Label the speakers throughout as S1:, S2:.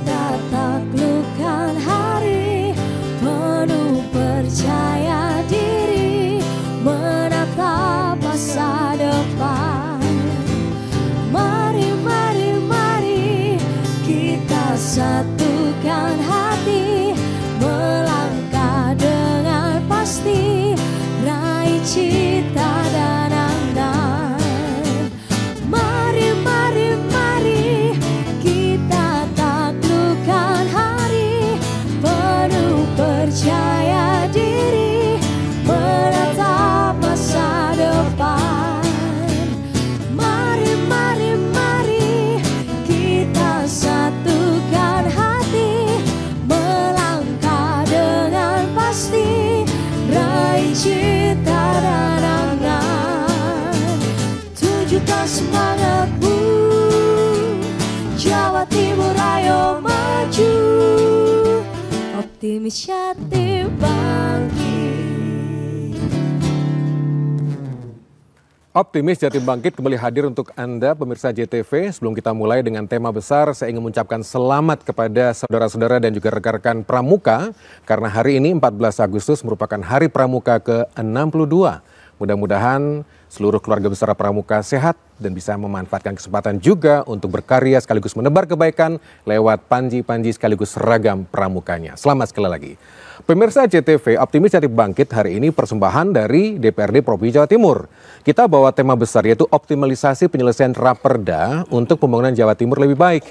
S1: kita taklukkan hari, penuh percaya diri, menatap masa depan. Mari, mari, mari kita satukan hati, melangkah dengan pasti, raih cita dan angan. Mari, mari, mari kita taklukkan hari, penuh percaya diri, menatap masa depan. Mari, mari, mari kita satukan hati, melangkah dengan pasti, raih cita dan angan. Tunjukkan semangatmu, Jawa Timur ayo maju, optimis Jatim bangkit.
S2: Optimis Jatim Bangkit kembali hadir untuk Anda pemirsa JTV. Sebelum kita mulai dengan tema besar, saya ingin mengucapkan selamat kepada saudara-saudara dan juga rekan-rekan Pramuka. Karena hari ini 14 Agustus merupakan Hari Pramuka ke-62. Mudah-mudahan seluruh keluarga besar Pramuka sehat dan bisa memanfaatkan kesempatan juga untuk berkarya sekaligus menebar kebaikan lewat panji-panji sekaligus seragam pramukanya. Selamat sekali lagi. Pemirsa JTV, Optimis Jatim Bangkit hari ini persembahan dari DPRD Provinsi Jawa Timur. Kita bawa tema besar yaitu optimalisasi penyelesaian Raperda untuk pembangunan Jawa Timur lebih baik.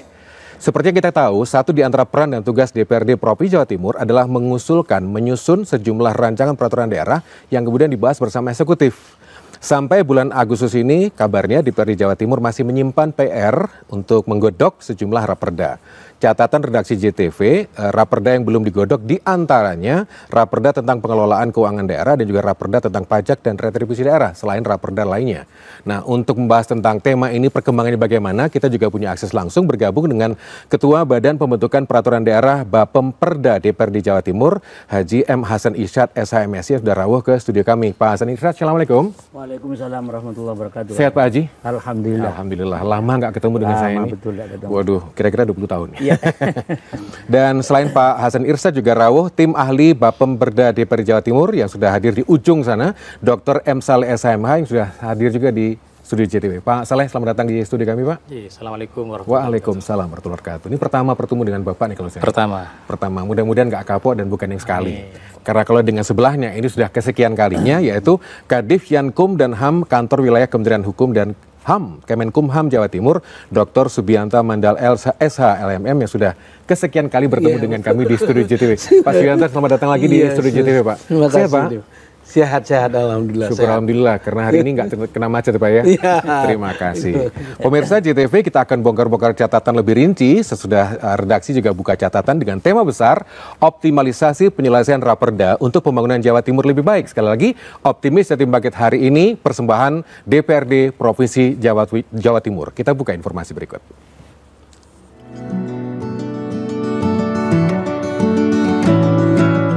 S2: Seperti yang kita tahu, satu di antara peran dan tugas DPRD Provinsi Jawa Timur adalah menyusun sejumlah rancangan peraturan daerah yang kemudian dibahas bersama eksekutif. Sampai bulan Agustus ini, kabarnya DPRD Jawa Timur masih menyimpan PR untuk menggodok sejumlah raperda. Catatan redaksi JTV, raperda yang belum digodok diantaranya raperda tentang pengelolaan keuangan daerah dan juga raperda tentang pajak dan retribusi daerah, selain raperda lainnya. Nah, untuk membahas tentang tema ini, perkembangannya bagaimana, kita juga punya akses langsung bergabung dengan Ketua Badan Pembentukan Peraturan Daerah Bapemperda DPRD Jawa Timur, Haji M. Hasan Irsyad, SHMSI, sudah rawuh ke studio kami. Pak Hasan Irsyad, Assalamualaikum.
S3: Waalaikumsalam warahmatullahi wabarakatuh.
S2: Sehat Pak Haji?
S3: Alhamdulillah.
S2: Alhamdulillah. Lama nggak ketemu dengan saya ini.
S3: Betul, ketemu.
S2: Waduh, kira-kira 20 tahun.
S3: Iya.
S2: Dan selain Pak Hasan Irsyad juga rawuh tim ahli Bapemperda DPRD Jawa Timur yang sudah hadir di ujung sana, Dr. M. Saleh SHMH yang sudah hadir juga di studio JTV. Pak Saleh, selamat datang di studio kami, Pak.
S4: Assalamualaikum warahmatullahi wabarakatuh.
S2: Waalaikumsalam warahmatullahi wabarakatuh. Ini pertama bertemu dengan Bapak nih kalau saya.
S4: Pertama.
S2: Mudah-mudahan nggak kapok dan bukan yang sekali. Karena kalau dengan sebelahnya ini sudah kesekian kalinya, yaitu Kadif Yankum dan HAM Kantor Wilayah Kementerian Hukum dan HAM, Kemenkumham Jawa Timur, Dr. Subianta Mandal SH LMM yang sudah kesekian kali bertemu dengan kami di studio JTV. Pak Subianta, selamat datang lagi di studio JTV, Pak.
S3: Terima kasih,
S2: Pak.
S3: Sehat-sehat, alhamdulillah.
S2: Syukur alhamdulillah, karena hari ini nggak kena macet Pak ya. Terima kasih. Pemirsa JTV, kita akan bongkar-bongkar catatan lebih rinci sesudah redaksi juga buka catatan dengan tema besar optimalisasi penyelesaian raperda untuk pembangunan Jawa Timur lebih baik. Sekali lagi, Optimis Jatim Bangkit hari ini persembahan DPRD Provinsi Jawa Timur. Kita buka informasi berikut.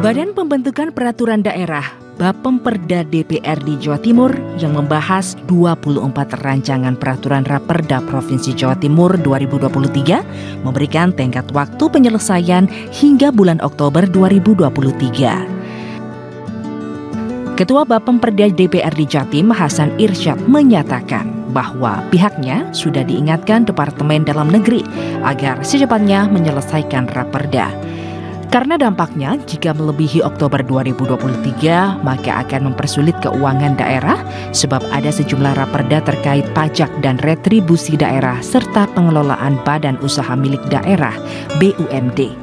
S5: Badan Pembentukan Peraturan Daerah Bapemperda DPRD Jawa Timur yang membahas 24 rancangan peraturan Raperda Provinsi Jawa Timur 2023 memberikan tenggat waktu penyelesaian hingga bulan Oktober 2023. Ketua Bapemperda DPRD Jatim Hasan Irsyad menyatakan bahwa pihaknya sudah diingatkan Departemen Dalam Negeri agar secepatnya menyelesaikan Raperda. Karena dampaknya jika melebihi Oktober 2023 maka akan mempersulit keuangan daerah sebab ada sejumlah raperda terkait pajak dan retribusi daerah serta pengelolaan badan usaha milik daerah BUMD.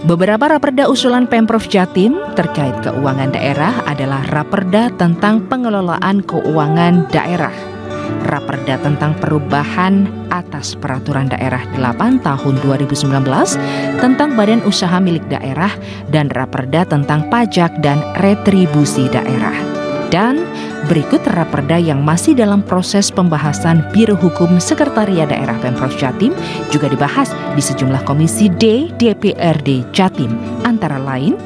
S5: Beberapa raperda usulan Pemprov Jatim terkait keuangan daerah adalah raperda tentang pengelolaan keuangan daerah, raperda tentang perubahan atas Peraturan Daerah 8 tahun 2019 tentang Badan Usaha Milik Daerah dan raperda tentang pajak dan retribusi daerah. Dan berikut raperda yang masih dalam proses pembahasan Biro Hukum Sekretariat Daerah Pemprov Jatim juga dibahas di sejumlah komisi D DPRD Jatim, antara lain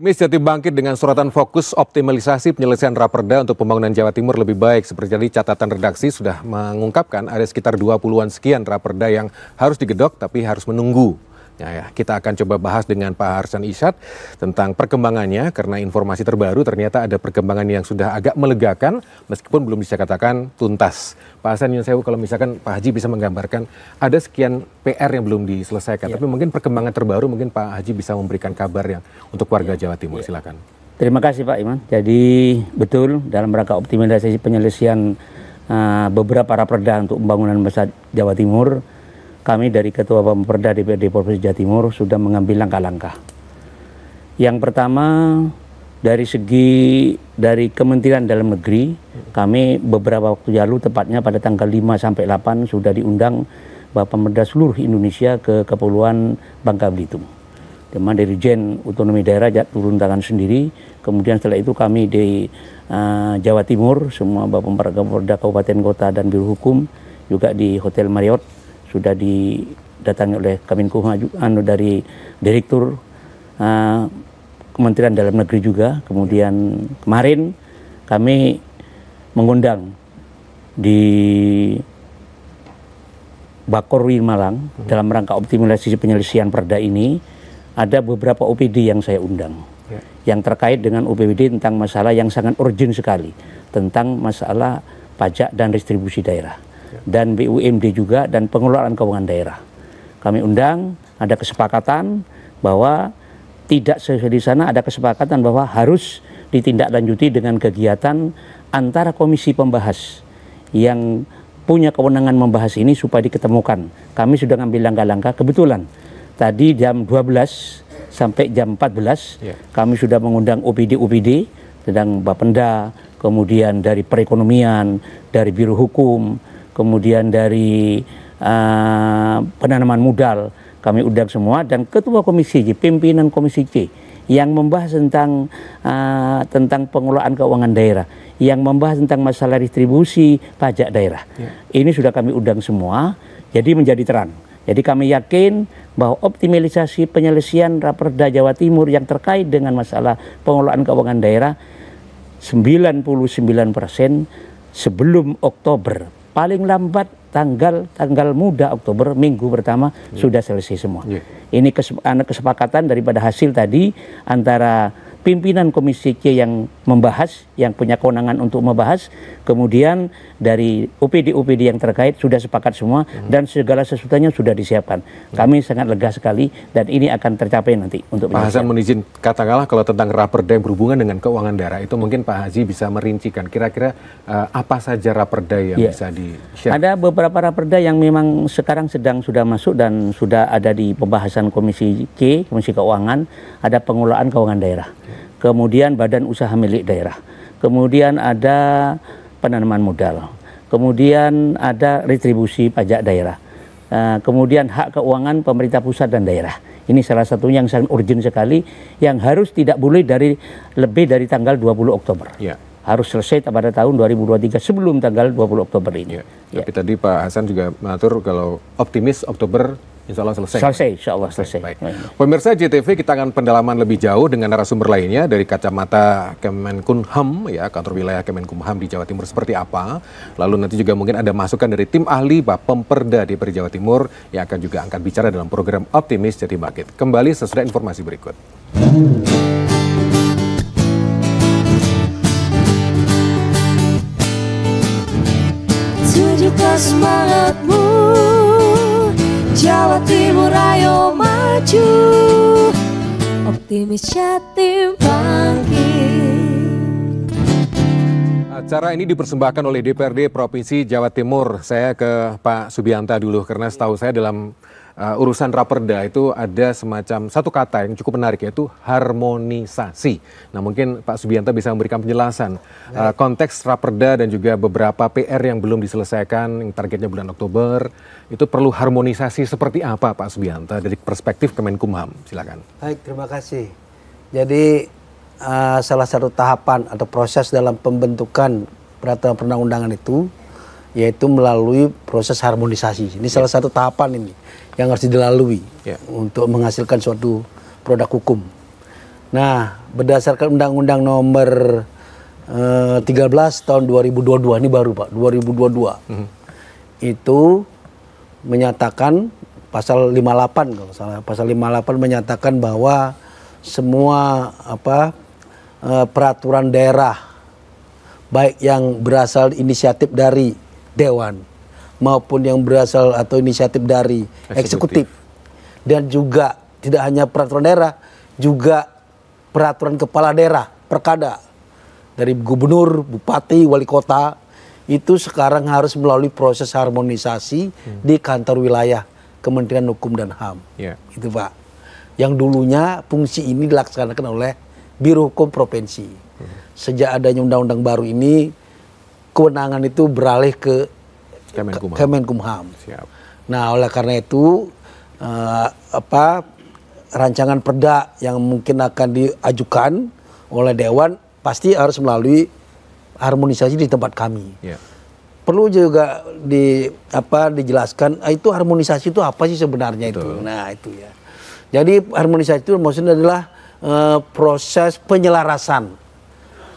S2: Optimis Jatim bangkit dengan sorotan fokus optimalisasi penyelesaian Raperda untuk pembangunan Jawa Timur lebih baik. Seperti tadi catatan redaksi sudah mengungkapkan ada sekitar 20-an sekian Raperda yang harus digedok tapi harus menunggu. Ya, kita akan coba bahas dengan Pak Hasan Irsyad tentang perkembangannya karena informasi terbaru ternyata ada perkembangan yang sudah agak melegakan meskipun belum bisa katakan tuntas. Pak Hasan Yunus Sewu, kalau misalkan Pak Haji bisa menggambarkan ada sekian PR yang belum diselesaikan, tapi mungkin perkembangan terbaru mungkin Pak Haji bisa memberikan kabar yang untuk warga Jawa Timur. Silakan.
S3: Terima kasih Pak Iman. Jadi betul dalam rangka optimalisasi penyelesaian beberapa Raperda untuk pembangunan besar Jawa Timur, kami dari Ketua Bapemperda DPRD Provinsi Jawa Timur sudah mengambil langkah-langkah. Yang pertama dari Kementerian Dalam Negeri, kami beberapa waktu lalu tepatnya pada tanggal 5 sampai 8 sudah diundang Bapemperda seluruh Indonesia ke Kepulauan Bangka Belitung. Dimana Dirjen Otonomi Daerah turun tangan sendiri. Kemudian setelah itu kami di Jawa Timur, semua Bapemperda Kabupaten Kota dan Biro Hukum juga di Hotel Marriott sudah didatangi oleh Kemenkumham dari Direktur Kementerian Dalam Negeri juga. Kemudian kemarin kami mengundang di Bakorwi Malang dalam rangka optimalisasi penyelesaian perda ini ada beberapa OPD yang saya undang yang terkait dengan OPD tentang masalah yang sangat urgent sekali tentang masalah pajak dan distribusi daerah dan BUMD juga dan pengelolaan keuangan daerah. Kami undang, ada kesepakatan bahwa tidak sesuai di sana, ada kesepakatan bahwa harus ditindaklanjuti dengan kegiatan antara komisi pembahas yang punya kewenangan membahas ini supaya diketemukan. Kami sudah ngambil langkah-langkah, kebetulan tadi jam 12 sampai jam 14 kami sudah mengundang OPD-OPD tentang Bapenda, kemudian dari perekonomian, dari Biro Hukum, kemudian dari penanaman modal, kami undang semua, dan Ketua Komisi C, pimpinan Komisi C yang membahas tentang pengelolaan keuangan daerah, yang membahas tentang masalah distribusi pajak daerah. Ini sudah kami undang semua, jadi menjadi terang. Jadi kami yakin bahwa optimalisasi penyelesaian Raperda Jawa Timur yang terkait dengan masalah pengelolaan keuangan daerah 99% sebelum Oktober. Paling lambat tanggal muda Oktober, minggu pertama sudah selesai semua. Ini kesepakatan daripada hasil tadi antara pimpinan Komisi C yang membahas, yang punya kewenangan untuk membahas, kemudian dari OPD-OPD yang terkait sudah sepakat semua dan segala sesuatunya sudah disiapkan. Kami sangat lega sekali dan ini akan tercapai nanti untuk
S2: Pak Hasan menizin katakanlah kalau tentang Raperda yang berhubungan dengan keuangan daerah itu mungkin Pak Haji bisa merincikan kira-kira apa saja Raperda yang bisa di-share.
S3: Ada beberapa Raperda yang memang sekarang sudah masuk dan sudah ada di pembahasan Komisi C, Komisi Keuangan, ada pengelolaan keuangan daerah. Kemudian badan usaha milik daerah, kemudian ada penanaman modal, kemudian ada retribusi pajak daerah, kemudian hak keuangan pemerintah pusat dan daerah. Ini salah satunya yang sangat urgent sekali, yang harus tidak boleh lebih dari tanggal 20 Oktober. Harus selesai pada tahun 2023 sebelum tanggal 20 Oktober ini.
S2: Tapi tadi Pak Hasan juga mengatur kalau optimis Oktober insya Allah selesai.
S3: Selesai, insya Allah selesai.
S2: Baik. Pemirsa JTV, kita akan pendalaman lebih jauh dengan narasumber lainnya dari kacamata Kemenkumham, ya, kantor wilayah Kemenkumham di Jawa Timur seperti apa. Lalu nanti juga mungkin ada masukan dari tim ahli Bapemperda di Jawa Timur yang akan juga angkat bicara dalam program Optimis Jatim Bangkit. Kembali sesudah informasi berikut.
S1: Tunjukkan semangatmu, Jawa Timur ayo maju, Optimis Jatim bangkit.
S2: Acara ini dipersembahkan oleh DPRD Provinsi Jawa Timur. Saya ke Pak Subianta dulu karena setahu saya dalam urusan Raperda itu ada semacam satu kata yang cukup menarik, yaitu harmonisasi. Nah, mungkin Pak Subianta bisa memberikan penjelasan konteks Raperda dan juga beberapa PR yang belum diselesaikan, yang targetnya bulan Oktober, itu perlu harmonisasi seperti apa Pak Subianta dari perspektif Kemenkumham? Silakan.
S4: Baik, terima kasih. Jadi salah satu tahapan atau proses dalam pembentukan peraturan perundang-undangan itu yaitu melalui proses harmonisasi. Ini salah satu tahapan ini yang harus dilalui untuk menghasilkan suatu produk hukum. Nah, berdasarkan Undang-Undang Nomor 13 tahun 2022 ini baru Pak, 2022 itu menyatakan pasal 58 kalau salah, pasal 58 menyatakan bahwa semua peraturan daerah baik yang berasal inisiatif dari dewan maupun yang berasal atau inisiatif dari eksekutif dan juga tidak hanya peraturan daerah, juga peraturan kepala daerah, perkada dari gubernur, bupati, wali kota itu sekarang harus melalui proses harmonisasi di kantor wilayah Kementerian Hukum dan HAM. Itu Pak. Yang dulunya fungsi ini dilaksanakan oleh Biro Hukum Provinsi. Sejak adanya undang-undang baru ini, kewenangan itu beralih ke Kemenkumham. Nah, oleh karena itu rancangan perda yang mungkin akan diajukan oleh Dewan pasti harus melalui harmonisasi di tempat kami. Perlu juga dijelaskan itu harmonisasi itu apa sih sebenarnya. Betul. Itu. Nah itu ya. Jadi harmonisasi itu maksudnya adalah proses penyelarasan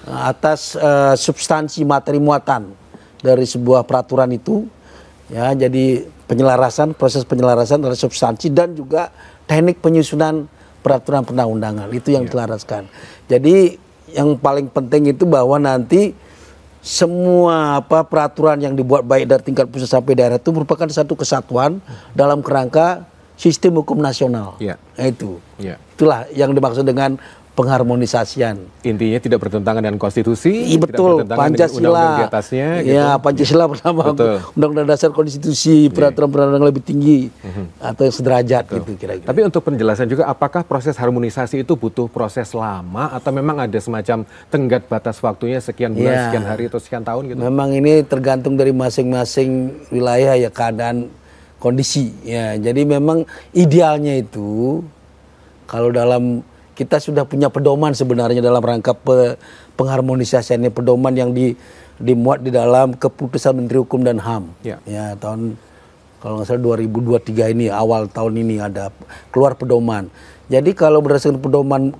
S4: atas substansi materi muatan dari sebuah peraturan itu. Ya, jadi proses penyelarasan dari substansi dan juga teknik penyusunan peraturan perundang-undangan itu yang diselaraskan. Jadi yang paling penting itu bahwa nanti semua peraturan yang dibuat baik dari tingkat pusat sampai daerah itu merupakan satu kesatuan dalam kerangka sistem hukum nasional. Nah, itu. Itulah yang dimaksud dengan pengharmonisasian.
S2: Intinya tidak bertentangan dengan konstitusi,
S4: betul,
S2: tidak
S4: Pancasila,
S2: undang-undang di atasnya.
S4: Ya, Pancasila pertama, undang-undang dasar konstitusi, peraturan-peraturan lebih tinggi atau yang sederajat gitu kira-kira.
S2: Tapi untuk penjelasan juga, apakah proses harmonisasi itu butuh proses lama atau memang ada semacam tenggat batas waktunya sekian bulan, sekian hari atau sekian tahun gitu?
S4: Memang ini tergantung dari masing-masing wilayah ya, keadaan kondisi ya. Jadi memang idealnya itu kalau dalam kita sudah punya pedoman sebenarnya dalam rangka pengharmonisasiannya, pedoman yang dimuat di dalam keputusan Menteri Hukum dan HAM. Ya, tahun kalau nggak salah 2023 ini, awal tahun ini ada keluar pedoman. Jadi kalau berdasarkan pedoman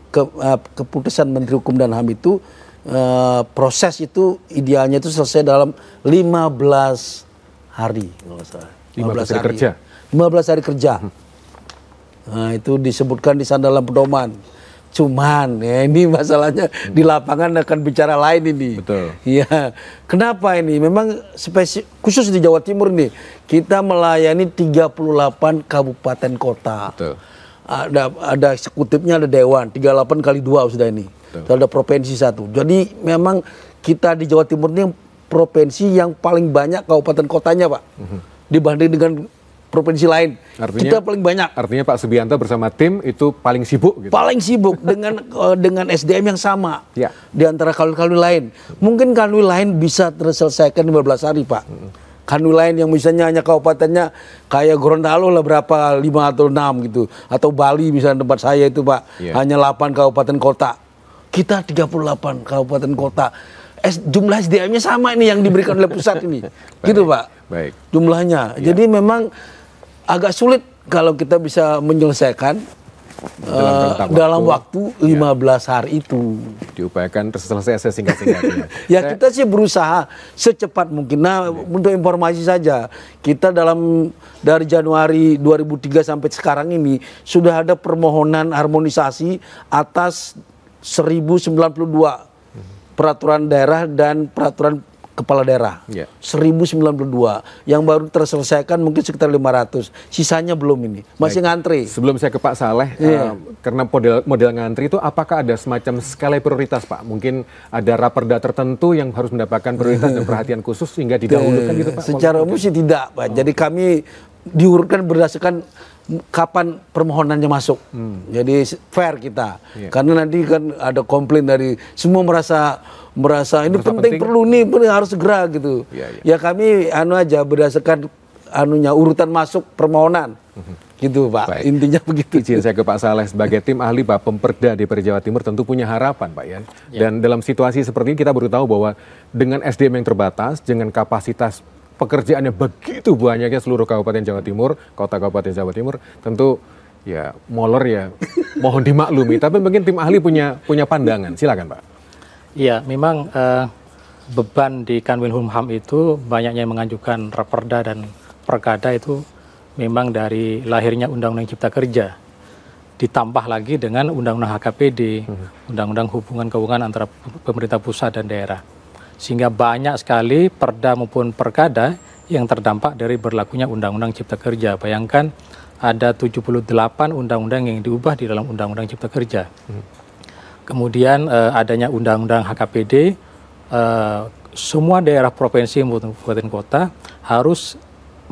S4: keputusan Menteri Hukum dan HAM itu proses itu idealnya itu selesai dalam 15 hari kalau nggak salah.
S2: 15 hari kerja.
S4: 15 hari kerja. Nah, itu disebutkan di sana dalam pedoman. Cuman ya ini masalahnya di lapangan akan bicara lain ini.
S2: Betul.
S4: Iya. Kenapa ini? Memang khusus di Jawa Timur nih kita melayani 38 kabupaten kota.
S2: Betul.
S4: Ada eksekutifnya, ada dewan, 38 kali 2 sudah ini. Betul. Ada provinsi 1. Jadi memang kita di Jawa Timur ini provinsi yang paling banyak kabupaten kotanya, Pak. Dibanding dengan provinsi lain.
S2: Artinya,
S4: kita paling banyak.
S2: Artinya Pak Subianto bersama tim itu paling sibuk gitu.
S4: Paling sibuk dengan SDM yang sama.
S2: Ya.
S4: Di antara kanwil lain. Mungkin kanwil lain bisa terselesaikan 15 hari, Pak. Kanwil lain yang misalnya hanya kabupatennya kayak Gorontalo lah berapa, 5 atau 6 gitu. Atau Bali misalnya tempat saya itu, Pak. Hanya 8 kabupaten kota. Kita 38 kabupaten kota. Jumlah SDM-nya sama ini yang diberikan oleh pusat ini. Gitu, Pak.
S2: Baik.
S4: Jumlahnya. Jadi memang agak sulit kalau kita bisa menyelesaikan dalam waktu 15 hari itu.
S2: Diupayakan selesai sesingkat-singkatnya.
S4: Ya kita sih berusaha secepat mungkin. Nah, untuk informasi saja, kita dari Januari 2003 sampai sekarang ini sudah ada permohonan harmonisasi atas 1092 peraturan daerah dan peraturan kepala daerah. 1092 yang baru terselesaikan mungkin sekitar 500. Sisanya belum ini. Masih ngantri.
S2: Sebelum saya ke Pak Saleh, karena model ngantri itu apakah ada semacam skala prioritas, Pak? Mungkin ada raperda tertentu yang harus mendapatkan prioritas dan perhatian khusus sehingga didahulukan gitu, Pak?
S4: Secara umum sih tidak, Pak. Jadi kami diurutkan berdasarkan kapan permohonannya masuk. Jadi fair kita. Karena nanti kan ada komplain dari semua merasa ini penting, perlu nih, harus segera gitu. Ya kami aja berdasarkan urutan masuk permohonan. Gitu, Pak.
S2: Baik.
S4: Intinya begitu.
S2: Izin saya ke Pak Saleh sebagai tim ahli Bapemperda DPR Jawa Timur tentu punya harapan, Pak ya. Dan dalam situasi seperti ini kita baru tahu bahwa dengan SDM yang terbatas, dengan kapasitas pekerjaannya begitu banyaknya seluruh kabupaten Jawa Timur, kota kabupaten Jawa Timur, tentu ya molor ya mohon dimaklumi. Tapi mungkin tim ahli punya pandangan. Silakan Pak.
S6: Iya, memang beban di Kanwilhumham itu banyaknya yang mengajukan raperda dan perkada itu memang dari lahirnya Undang-Undang Cipta Kerja. Ditambah lagi dengan Undang-Undang HKPD, Undang-Undang Hubungan Keuangan antara pemerintah pusat dan daerah. Sehingga banyak sekali perda maupun perkada yang terdampak dari berlakunya Undang-Undang Cipta Kerja. Bayangkan ada 78 undang-undang yang diubah di dalam Undang-Undang Cipta Kerja. Kemudian adanya Undang-Undang HKPD, semua daerah provinsi maupun kabupaten kota harus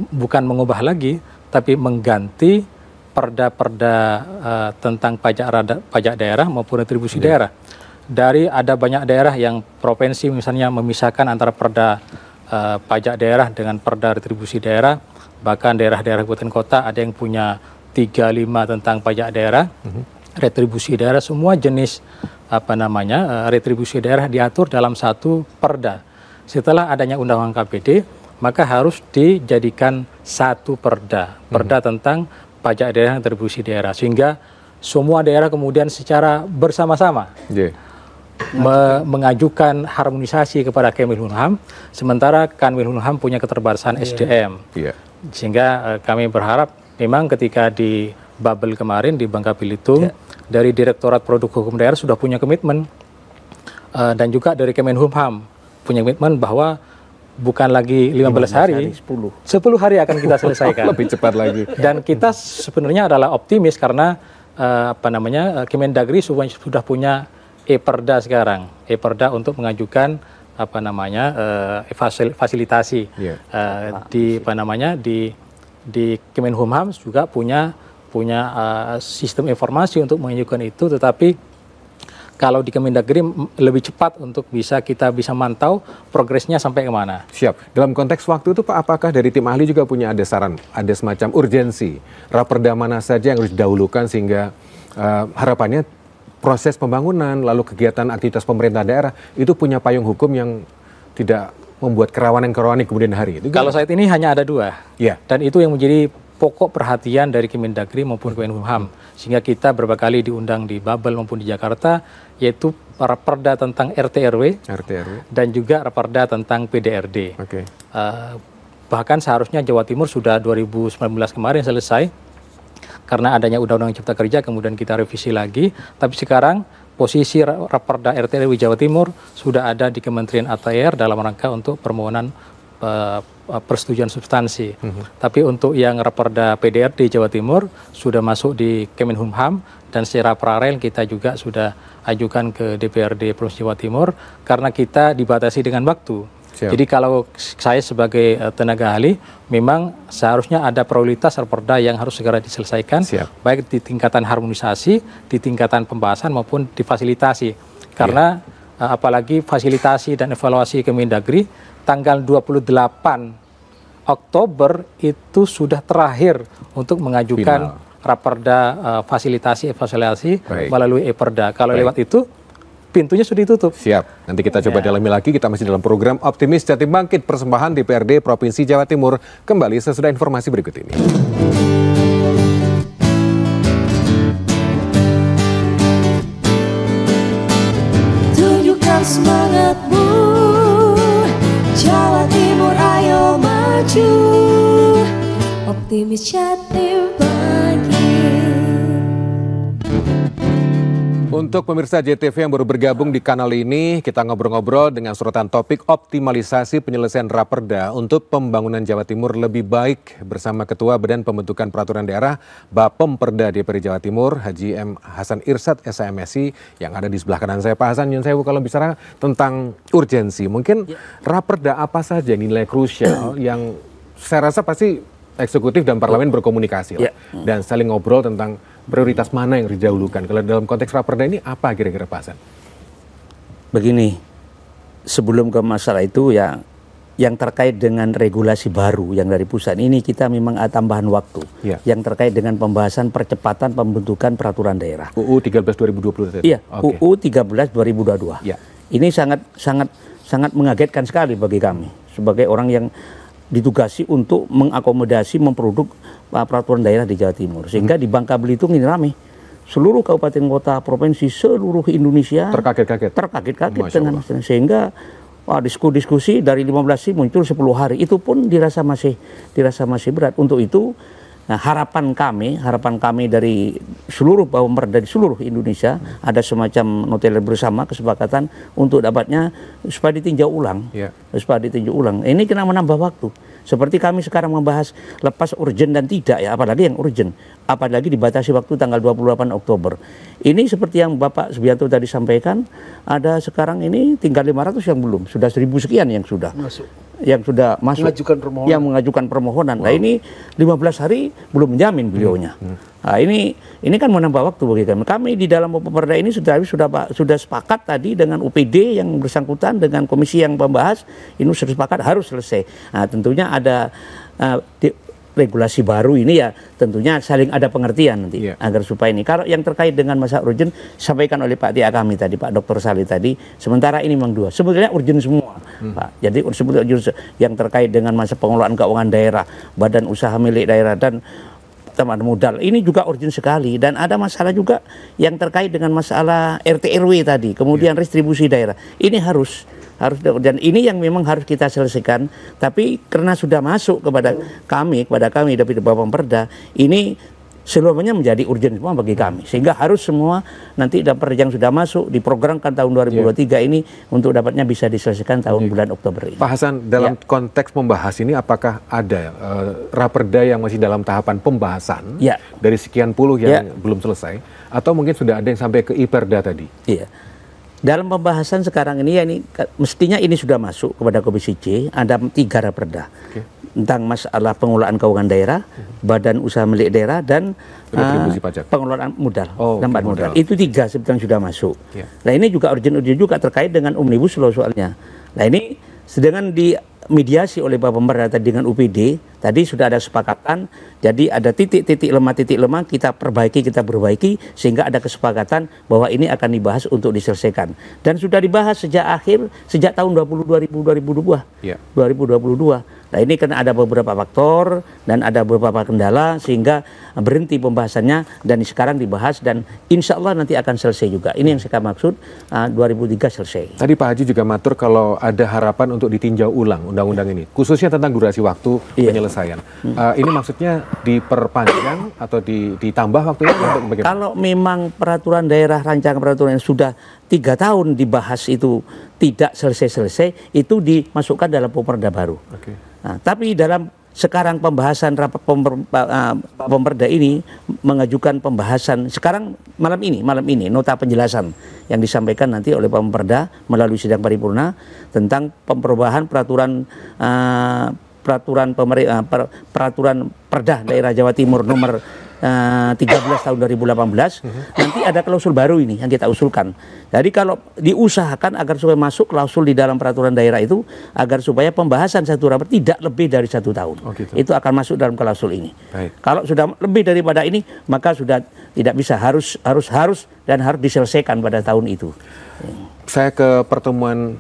S6: bukan mengubah lagi, tapi mengganti perda-perda tentang pajak daerah maupun retribusi daerah. Dari ada banyak daerah yang provinsi misalnya memisahkan antara perda pajak daerah dengan perda retribusi daerah, bahkan daerah-daerah kabupaten kota ada yang punya 35 tentang pajak daerah, retribusi daerah, semua jenis retribusi daerah diatur dalam satu perda. Setelah adanya Undang-Undang KPD, maka harus dijadikan satu perda tentang pajak daerah dan retribusi daerah, sehingga semua daerah kemudian secara bersama-sama mengajukan harmonisasi kepada Kanwilhumham, sementara Kanwilhumham punya keterbatasan SDM. Sehingga kami berharap memang ketika di Babel kemarin di Bangka Belitung, dari Direktorat Produk Hukum Daerah sudah punya komitmen, dan juga dari Kemenhumham punya komitmen bahwa bukan lagi 15 hari, 10 hari akan kita selesaikan.
S2: Lebih cepat lagi.
S6: Dan kita sebenarnya adalah optimis karena Kemendagri sudah punya e-perda sekarang, e-perda untuk mengajukan fasilitasi di Kemenhumham juga punya sistem informasi untuk mengajukan itu, tetapi kalau di Kemendagri lebih cepat untuk kita bisa mantau progresnya sampai kemana.
S2: Siap. Dalam konteks waktu itu Pak, apakah dari tim ahli juga punya ada saran, ada semacam urgensi, raperda mana saja yang harus didahulukan sehingga harapannya proses pembangunan, lalu kegiatan aktivitas pemerintah daerah itu punya payung hukum yang tidak membuat kerawanan di kemudian hari. Itu
S6: kalau saat ini hanya ada 2, dan itu yang menjadi pokok perhatian dari Kemendagri maupun Kemenhumham, sehingga kita beberapa kali diundang di Babel maupun di Jakarta, yaitu raperda tentang RT/RW dan juga raperda tentang PDRD. Bahkan seharusnya Jawa Timur sudah 2019 kemarin selesai, karena adanya Undang-Undang Cipta Kerja kemudian kita revisi lagi, tapi sekarang posisi raperda RT/RW Jawa Timur sudah ada di Kementerian ATR dalam rangka untuk permohonan persetujuan substansi. Tapi untuk yang raperda PDRD Jawa Timur sudah masuk di Kemenhumham, dan secara paralel kita juga sudah ajukan ke DPRD Provinsi Jawa Timur karena kita dibatasi dengan waktu. Jadi kalau saya sebagai tenaga ahli, memang seharusnya ada prioritas raperda yang harus segera diselesaikan, baik di tingkatan harmonisasi, di tingkatan pembahasan maupun difasilitasi. Karena apalagi fasilitasi dan evaluasi Kemendagri tanggal 28 Oktober itu sudah terakhir untuk mengajukan raperda fasilitasi evaluasi melalui e-perda. Kalau lewat itu pintunya sudah ditutup.
S2: Siap. Nanti kita coba dalami lagi. Kita masih dalam program Optimis Jatim Bangkit, persembahan DPRD Provinsi Jawa Timur. Kembali sesudah informasi berikut ini.
S1: Tunjukkan semangatmu, Jawa Timur ayo maju, Optimis Jatim Bangkit.
S2: Untuk pemirsa JTV yang baru bergabung di kanal ini, kita ngobrol-ngobrol dengan sorotan topik optimalisasi penyelesaian raperda untuk pembangunan Jawa Timur lebih baik bersama Ketua Badan Pembentukan Peraturan Daerah Bapemperda DPRD Jawa Timur, Haji M. Hasan Irsyad, SAMSI, yang ada di sebelah kanan saya. Pak Hasan, nyun sewu, kalau bicara tentang urgensi, mungkin raperda apa saja nilai krusial yang saya rasa pasti eksekutif dan parlemen berkomunikasi dan saling ngobrol tentang prioritas mana yang didahulukan. Kalau dalam konteks raperda ini apa kira-kira Pak Hasan?
S3: Begini, sebelum ke masalah itu ya, yang terkait dengan regulasi baru yang dari pusat ini kita memang ada tambahan waktu. Yang terkait dengan pembahasan percepatan pembentukan peraturan daerah.
S2: UU 13 2020 tadi.
S3: Iya, UU 13 2022. Ini sangat mengagetkan sekali bagi kami sebagai orang yang ditugasi untuk mengakomodasi memproduk peraturan daerah di Jawa Timur, sehingga di Bangka Belitung ini ramai seluruh kabupaten kota provinsi seluruh Indonesia terkaget-kaget dengan sehingga diskusi dari 15 muncul 10 hari, itu pun dirasa masih berat. Untuk itu harapan kami dari seluruh Bapemperda di seluruh Indonesia ada semacam noteler bersama kesepakatan untuk dapatnya supaya ditinjau ulang. Ini kena menambah waktu. Seperti kami sekarang membahas lepas urgent dan tidak ya, apalagi yang urgent, apalagi dibatasi waktu tanggal 28 Oktober. Ini seperti yang Bapak Subianto tadi sampaikan, ada sekarang ini tinggal 500 yang belum, sudah 1000 sekian yang sudah masuk. Yang mengajukan permohonan. Wow. Nah ini 15 hari belum menjamin beliaunya. Nah, ini kan menambah waktu bagi kami. Kami di dalam Bapemperda ini sudah sepakat tadi dengan UPD yang bersangkutan dengan komisi yang membahas, ini sudah sepakat harus selesai. Nah, tentunya ada regulasi baru ini ya tentunya saling ada pengertian nanti agar supaya ini. Kalau yang terkait dengan masa urgent sampaikan oleh Pak Tia kami tadi, Pak Dr. Salih tadi, sementara ini memang 2. Sebetulnya urgent semua, Pak. Jadi sebetulnya yang terkait dengan masa pengelolaan keuangan daerah, badan usaha milik daerah dan teman modal ini juga urgent sekali, dan ada masalah juga yang terkait dengan masalah RT RW tadi, kemudian distribusi daerah. Ini harus dan ini yang memang harus kita selesaikan, tapi karena sudah masuk kepada kami dari Bapemperda, ini seluruhnya menjadi urgent semua bagi kami, sehingga harus semua nanti dapat yang sudah masuk diprogramkan tahun 2023 ini untuk dapatnya bisa diselesaikan tahun bulan Oktober ini.
S2: Pak Hasan, dalam konteks membahas ini apakah ada raperda yang masih dalam tahapan pembahasan dari sekian puluh yang belum selesai, atau mungkin sudah ada yang sampai ke IPerda tadi?
S3: Iya. Dalam pembahasan sekarang ini mestinya ini sudah masuk kepada Komisi C, ada 3 raperda tentang masalah pengelolaan keuangan daerah, badan usaha milik daerah, dan pengelolaan modal, modal. Itu 3 sebetulnya sudah masuk. Nah ini juga urgent juga terkait dengan Omnibus Law soalnya. Nah ini sedangkan dimediasi oleh Bapemperda dengan UPD, tadi sudah ada kesepakatan, jadi ada titik lemah kita perbaiki sehingga ada kesepakatan bahwa ini akan dibahas untuk diselesaikan. Dan sudah dibahas sejak tahun 2022. Nah ini karena ada beberapa faktor dan ada beberapa kendala sehingga berhenti pembahasannya, dan sekarang dibahas dan insya Allah nanti akan selesai juga. Ini yang saya maksud 2003 selesai.
S2: Tadi Pak Haji juga matur kalau ada harapan untuk ditinjau ulang undang-undang ini, khususnya tentang durasi waktu penyelesaian. Ini maksudnya diperpanjang atau ditambah waktunya untuk bagaimana?
S3: Kalau memang peraturan daerah, rancangan peraturan yang sudah 3 tahun dibahas itu tidak selesai-selesai, itu dimasukkan dalam Bapemperda baru. Nah, tapi dalam sekarang pembahasan rapat Bapemperda ini mengajukan pembahasan sekarang malam ini nota penjelasan yang disampaikan nanti oleh Bapemperda melalui sidang paripurna tentang perubahan peraturan Perda Daerah Jawa Timur nomor 13 tahun 2018. Nanti ada klausul baru ini yang kita usulkan. Jadi kalau diusahakan agar supaya masuk klausul di dalam peraturan daerah itu, agar supaya pembahasan satu rapat tidak lebih dari 1 tahun. Itu akan masuk dalam klausul ini. Kalau sudah lebih daripada ini, maka sudah tidak bisa, harus dan harus diselesaikan pada tahun itu.
S2: Saya ke pertemuan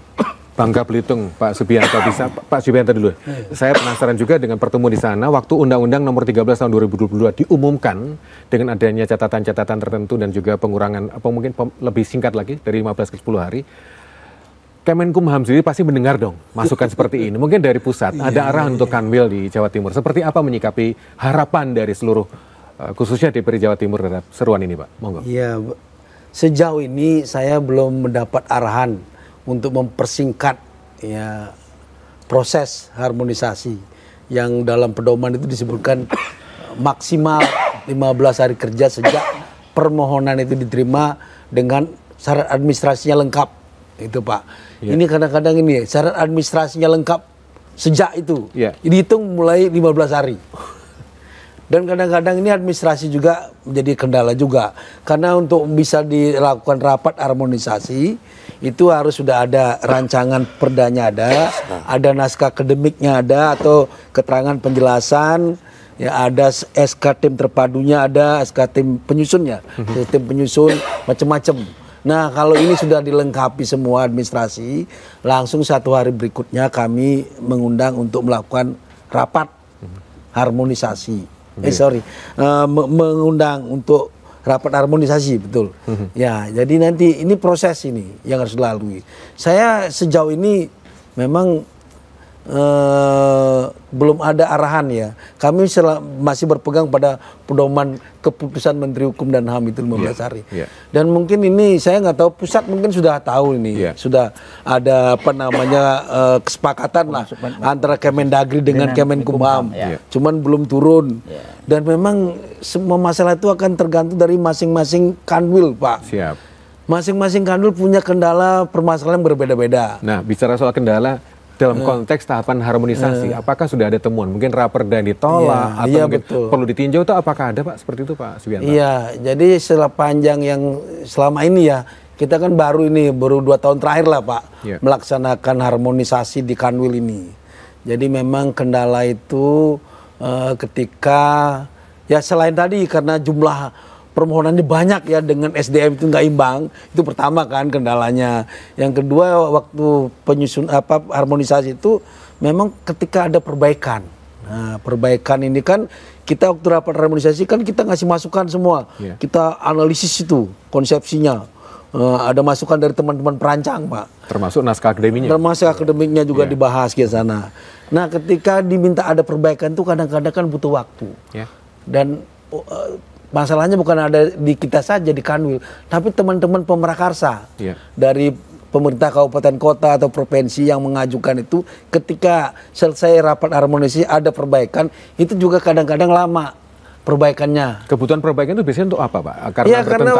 S2: Bangka Belitung, Pak Subianto, bisa Pak Subianto dulu. Saya penasaran juga dengan pertemuan di sana waktu Undang-Undang Nomor 13 Tahun 2022 diumumkan dengan adanya catatan-catatan tertentu dan juga pengurangan, apa mungkin lebih singkat lagi dari 15 ke 10 hari. Kemenkumham sendiri pasti mendengar dong masukan seperti ini. Mungkin dari pusat ada arahan untuk Kanwil di Jawa Timur. Seperti apa menyikapi harapan dari seluruh khususnya DPR Jawa Timur terhadap seruan ini, Pak? Monggo.
S4: Iya, sejauh ini saya belum mendapat arahan untuk mempersingkat proses harmonisasi yang dalam pedoman itu disebutkan maksimal 15 hari kerja sejak permohonan itu diterima dengan syarat administrasinya lengkap, itu Pak. Ini kadang-kadang ini syarat administrasinya lengkap sejak itu dihitung mulai 15 hari. Dan kadang-kadang ini administrasi juga menjadi kendala juga, karena untuk bisa dilakukan rapat harmonisasi itu harus sudah ada rancangan perdanya, ada naskah akademiknya atau keterangan penjelasan, ada SK tim terpadunya, ada SK tim penyusunnya, tim penyusun macam-macam. Nah kalau ini sudah dilengkapi semua administrasi, langsung 1 hari berikutnya kami mengundang untuk melakukan rapat harmonisasi. Mengundang untuk rapat harmonisasi, betul. Ya, jadi nanti ini proses ini yang harus dilalui. Saya sejauh ini memang belum ada arahan ya. Kami masih berpegang pada pedoman keputusan Menteri Hukum dan HAM itu 15 hari. Dan mungkin ini saya nggak tahu, pusat mungkin sudah tahu ini, sudah ada apa namanya kesepakatan lah antara Kemendagri dengan Kemenkumham. Cuman belum turun. Dan memang semua masalah itu akan tergantung dari masing-masing kanwil, Pak.
S2: Siap.
S4: Masing-masing kanwil punya kendala permasalahan yang berbeda-beda.
S2: Nah, bicara soal kendala dalam konteks tahapan harmonisasi, apakah sudah ada temuan? Mungkin raperda ditolak atau mungkin perlu ditinjau, atau apakah ada Pak seperti itu Pak Subianto?
S4: Iya, jadi sepanjang yang selama ini ya, kita kan baru 2 tahun terakhir lah Pak melaksanakan harmonisasi di kanwil ini. Jadi memang kendala itu ketika ya selain tadi karena jumlah permohonannya banyak ya, dengan SDM itu nggak imbang, itu pertama kan kendalanya. Yang kedua, waktu harmonisasi itu memang ketika ada perbaikan. Nah, perbaikan ini kan kita waktu rapat harmonisasi kan kita ngasih masukan semua, kita analisis itu konsepsinya. Ada masukan dari teman-teman perancang Pak.
S2: Termasuk naskah akademiknya.
S4: Termasuk akademiknya juga dibahas ke sana. Nah, ketika diminta ada perbaikan itu kadang-kadang kan butuh waktu. Dan masalahnya bukan ada di kita saja di kanwil, tapi teman-teman pemrakarsa dari pemerintah kabupaten kota atau provinsi yang mengajukan itu, ketika selesai rapat harmonisasi ada perbaikan, itu juga kadang-kadang lama perbaikannya.
S2: Kebutuhan perbaikan itu biasanya untuk apa Pak?
S4: Karena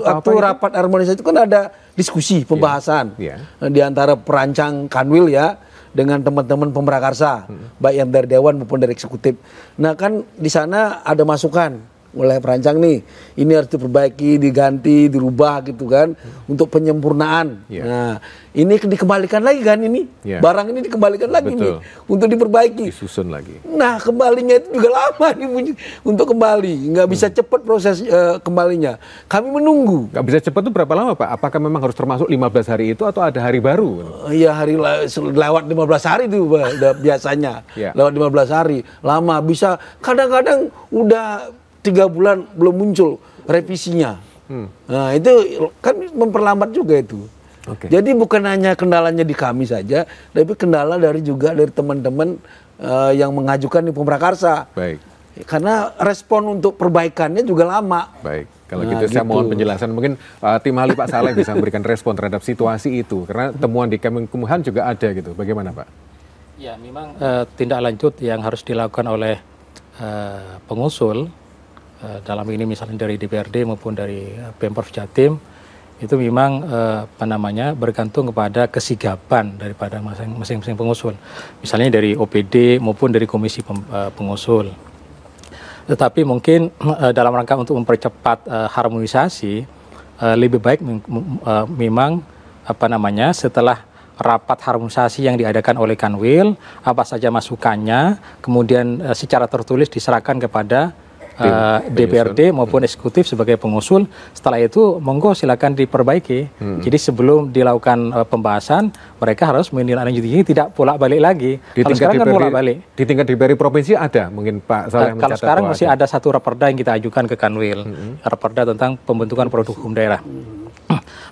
S4: waktu rapat harmonisasi itu kan ada diskusi, pembahasan di antara perancang kanwil ya dengan teman-teman pemrakarsa, baik yang dari dewan maupun dari eksekutif. Nah kan di sana ada masukan oleh perancang nih, ini harus diperbaiki, diganti, dirubah gitu kan, untuk penyempurnaan. Nah, ini dikembalikan lagi kan ini, barang ini dikembalikan lagi nih, untuk diperbaiki.
S2: Disusun lagi.
S4: Nah, kembalinya itu juga lama nih untuk kembali, nggak bisa cepat proses kembalinya. Kami menunggu.
S2: Nggak bisa cepat itu berapa lama Pak? Apakah memang harus termasuk 15 hari itu atau ada hari baru?
S4: Iya, lewat 15 hari itu udah biasanya, lewat 15 hari, lama bisa. Kadang-kadang udah 3 bulan belum muncul revisinya. Nah itu kan memperlambat juga itu. Jadi bukan hanya kendalanya di kami saja, tapi kendala juga dari teman-teman yang mengajukan di pemrakarsa. Karena respon untuk perbaikannya juga lama.
S2: Kalau gitu saya mohon penjelasan, mungkin tim ahli Pak Saleh bisa memberikan respon terhadap situasi itu, karena temuan di Kemenkumham juga ada gitu. Bagaimana Pak?
S6: Ya memang tindak lanjut yang harus dilakukan oleh pengusul dalam ini misalnya dari DPRD maupun dari Pemprov Jatim, itu memang bergantung kepada kesigapan daripada masing-masing pengusul. Misalnya dari OPD maupun dari komisi pengusul. Tetapi mungkin dalam rangka untuk mempercepat harmonisasi, lebih baik memang setelah rapat harmonisasi yang diadakan oleh Kanwil, apa saja masukannya, kemudian secara tertulis diserahkan kepada DPRD maupun eksekutif sebagai pengusul. Setelah itu monggo silakan diperbaiki. Jadi sebelum dilakukan pembahasan, mereka harus menindaklanjutinya, tidak bolak-balik lagi. Kalau sekarang kan bolak-balik.
S2: Di tingkat DPRD provinsi ada mungkin Pak Saleh mencatat.
S6: Kalau sekarang masih ada satu raperda yang kita ajukan ke Kanwil, raperda tentang pembentukan produk hukum daerah.